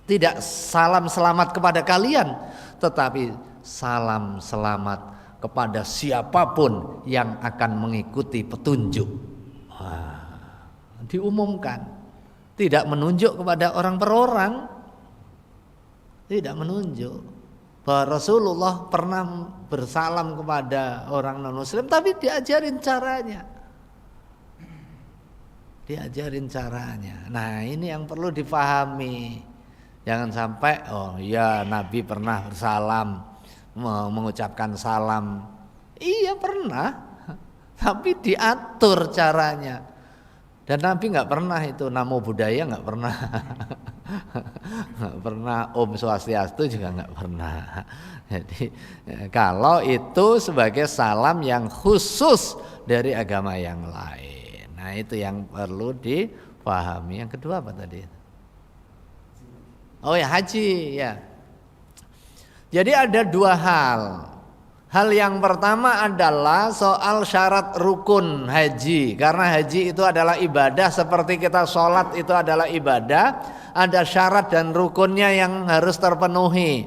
Tidak salam selamat kepada kalian, tetapi salam selamat kepada siapapun yang akan mengikuti petunjuk. Diumumkan, tidak menunjuk kepada orang per orang, tidak menunjuk bahwa Rasulullah pernah bersalam kepada orang non muslim, tapi diajarin caranya. Nah, ini yang perlu dipahami. Jangan sampai oh iya Nabi pernah bersalam, mengucapkan salam. Iya pernah, tapi diatur caranya. Dan Nabi nggak pernah itu namo buddhaya, nggak pernah. Nggak pernah Om Swastiastu juga nggak pernah. Jadi kalau itu sebagai salam yang khusus dari agama yang lain. Nah itu yang perlu dipahami. Yang kedua apa tadi? Oh ya, haji ya. Jadi ada dua hal. Hal yang pertama adalah soal syarat rukun haji. Karena haji itu adalah ibadah seperti kita sholat itu adalah ibadah. Ada syarat dan rukunnya yang harus terpenuhi.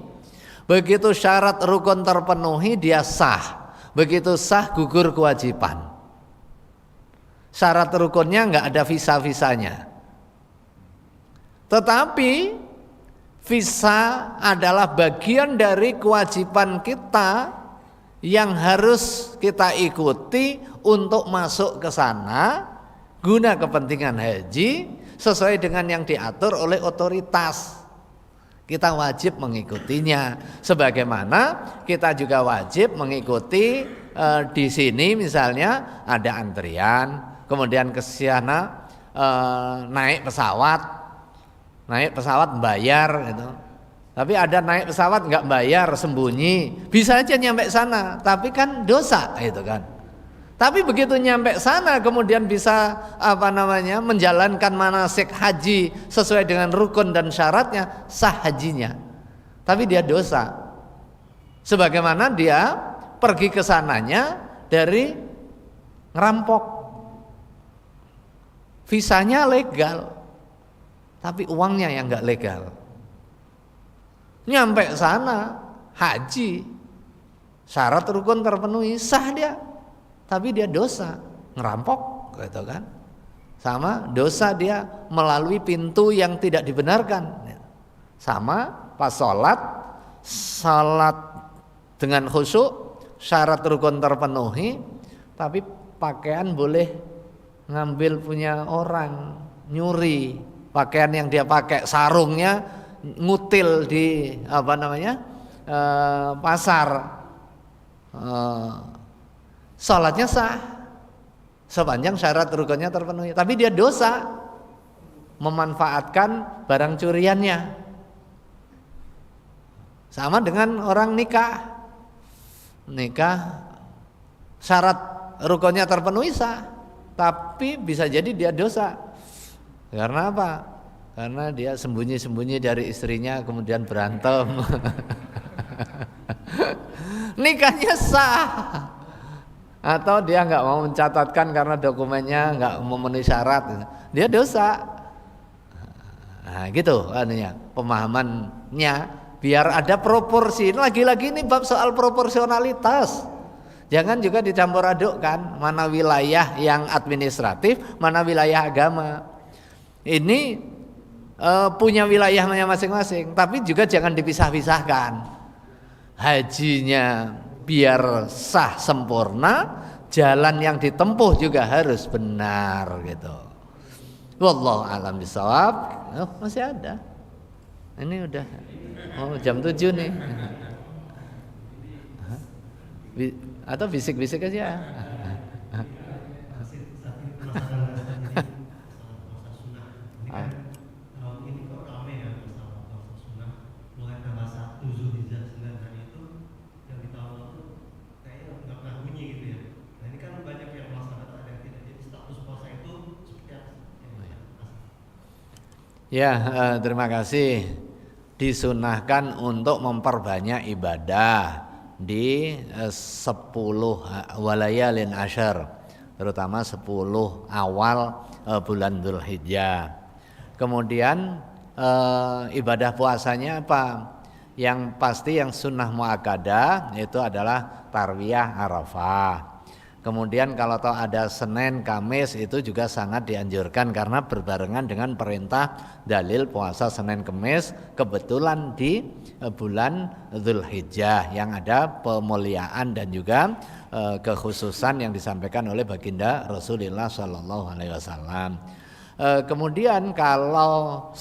Begitu syarat rukun terpenuhi dia sah. Begitu sah gugur kewajiban. Syarat rukunnya nggak ada visa-visanya. Tetapi visa adalah bagian dari kewajiban kita yang harus kita ikuti untuk masuk ke sana guna kepentingan haji sesuai dengan yang diatur oleh otoritas. Kita wajib mengikutinya, sebagaimana kita juga wajib mengikuti di sini misalnya ada antrian, kemudian ke sana naik pesawat bayar gitu. Tapi ada naik pesawat nggak bayar, sembunyi, bisa aja nyampe sana, tapi kan dosa itu kan. Tapi begitu nyampe sana kemudian bisa menjalankan manasik haji sesuai dengan rukun dan syaratnya, sah hajinya. Tapi dia dosa. Sebagaimana dia pergi ke sananya dari ngerampok. Visanya legal, tapi uangnya yang nggak legal. Nyampe sana haji, syarat rukun terpenuhi, sah dia, tapi dia dosa ngerampok gitu kan. Sama dosa dia melalui pintu yang tidak dibenarkan. Sama pas sholat dengan khusyuk, syarat rukun terpenuhi, tapi pakaian boleh ngambil punya orang, nyuri pakaian yang dia pakai, sarungnya ngutil di pasar, sholatnya sah sepanjang syarat rukunnya terpenuhi, tapi dia dosa memanfaatkan barang curiannya. Sama dengan orang nikah syarat rukunnya terpenuhi sah, tapi bisa jadi dia dosa. Karena apa? Karena dia sembunyi-sembunyi dari istrinya kemudian berantem. Nikahnya sah, atau dia nggak mau mencatatkan karena dokumennya nggak memenuhi syarat, dia dosa. Nah gitu anunya, pemahamannya biar ada proporsi. Lagi-lagi ini bab soal proporsionalitas. Jangan juga dicampur adukkan mana wilayah yang administratif, mana wilayah agama. Ini punya wilayahnya masing-masing, tapi juga jangan dipisah-pisahkan. Hajinya biar sah sempurna, jalan yang ditempuh juga harus benar gitu. Wallahu a'lam bishawab. Oh, masih ada. Ini udah jam 7 nih. Atau bisik-bisik aja. Ya, terima kasih. Disunahkan untuk memperbanyak ibadah di 10 walayalin asyar, terutama 10 awal bulan Dzulhijjah. Kemudian ibadah puasanya apa? Yang pasti yang sunnah muakkadah itu adalah tarwiyah Arafah. Kemudian kalau tahu ada Senin, Kamis itu juga sangat dianjurkan karena berbarengan dengan perintah dalil puasa Senin Kamis kebetulan di bulan Dzulhijjah yang ada pemuliaan dan juga kekhususan yang disampaikan oleh baginda Rasulullah Shallallahu Alaihi Wasallam. Kemudian kalau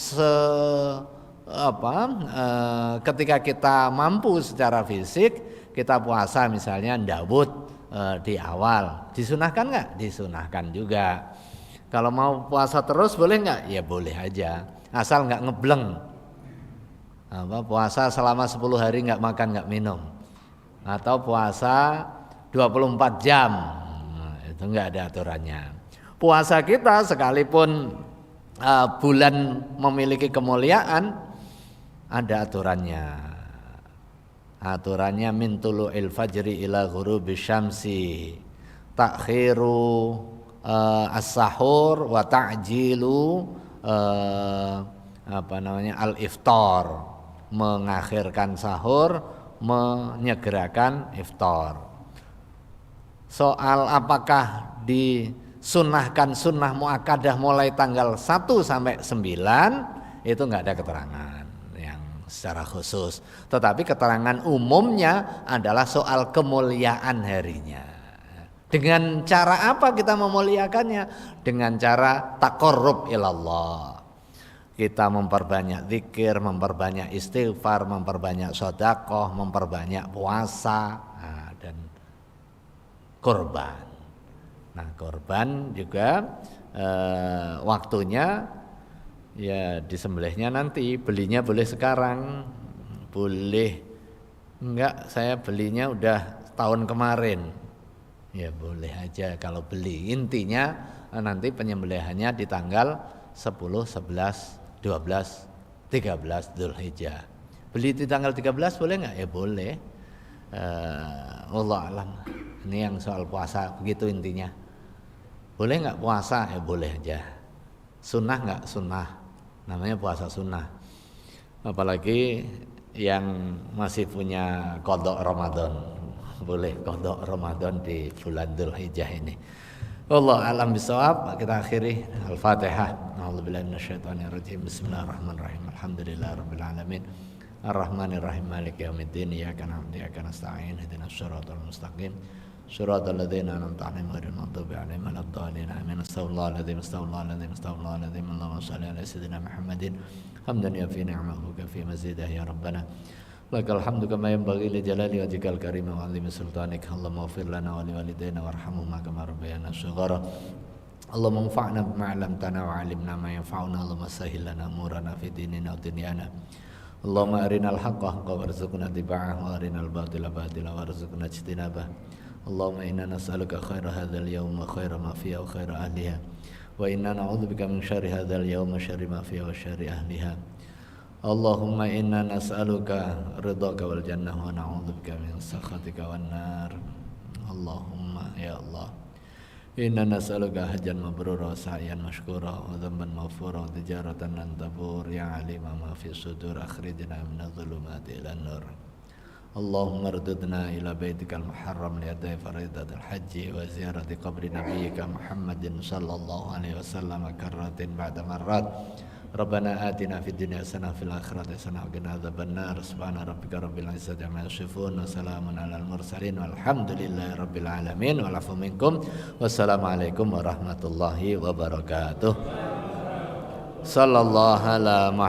ketika kita mampu secara fisik kita puasa misalnya Daud di awal disunahkan nggak? Disunahkan juga. Kalau mau puasa terus boleh nggak? Ya boleh aja, asal nggak ngebleng. Puasa selama 10 hari nggak makan nggak minum, atau puasa 24 jam, itu nggak ada aturannya. Puasa kita sekalipun bulan memiliki kemuliaan ada aturannya. Aturannya min tulu'il fajri ila ghurubi syamsi takhiru as-sahur wa ta'jilu al-iftar, mengakhirkan sahur, menyegerakan iftar. Soal apakah disunahkan sunnah muakkadah mulai tanggal 1 sampai 9 itu enggak ada keterangan secara khusus, tetapi keterangan umumnya adalah soal kemuliaan harinya. Dengan cara apa kita memuliakannya? Dengan cara taqarrub ilallah. Kita memperbanyak zikir, memperbanyak istighfar, memperbanyak sedekah, memperbanyak puasa dan kurban. Nah, kurban juga waktunya ya disembelihnya nanti, belinya boleh sekarang, boleh enggak saya belinya udah tahun kemarin, ya boleh aja kalau beli. Intinya nanti penyembelihannya di tanggal 10, 11, 12, 13 Dzulhijjah. Beli di tanggal 13 boleh enggak? Ya boleh. Wallahu alam. Ini yang soal puasa begitu intinya. Boleh enggak puasa? Ya boleh aja. Sunnah enggak? Sunnah. Namanya puasa sunnah. Apalagi yang masih punya qadha Ramadan, boleh qadha Ramadan di bulan Dzulhijjah ini. Wallahu a'lam bishawab. Kita akhiri Al-Fatihah. A'udzubillahi minasyaitonir rajim. Bismillahirrahmanirrahim. Alhamdulillahirabbil alamin. Ar-Rahmanir-Rahim. Maliki yaumiddin. Iyyaka na'budu wa iyyaka nasta'in. Ihdinas siratal mustaqim. صراط الذين أنعمت عليهم غير المغضوب عليهم ولا الضالين آمين. استغفر الله العظيم استغفر الله العظيم استغفر الله العظيم. اللهم صل على سيدنا محمد حمدا يفي نعمه وكفي مزيده يا ربنا. لك الحمد كما ينبغي لجلال وجهك الكريم وعظيم سلطانك. اللهم اغفر لنا ولوالدينا وارحمهما كما ربيانا صغارا. اللهم انفعنا بما علمتنا وعلمنا ما ينفعنا. اللهم سهل لنا أمورنا في ديننا ودنيانا. اللهم أرنا الحق حقا وارزقنا اتباعه وأرنا الباطل باطلا وارزقنا اجتنابه. اللهم إنا نسألك خير هذا اليوم وخير ما فيه وخير أهلها وإنا نعوذ بك من شر هذا اليوم وشر ما فيه وشر أهلها. اللهم إنا نسألك رضاك والجنة ونعوذ بك من سخطك والنار. اللهم يا الله إنا نسألك حجا مبرورا وسعيا مشكورا وذنبا مغفورا وتجارة لن تبور. يا عليم ما في الصدور أخرجنا من الظلمات إلى النور. اللهم ارددنا إلى بيتك المحرم لأداء فريضة الحج وزيارة قبر نبيك محمد صلى الله عليه وسلم كرات بعد مرات. ربنا آتنا في الدنيا حسنة وفي الآخرة حسنة وقنا عذاب النار. سبحان ربك رب العزة عما يصفون وسلام على المرسلين والحمد لله رب العالمين والعفو منكم والسلام عليكم ورحمة الله وبركاته. صلى الله على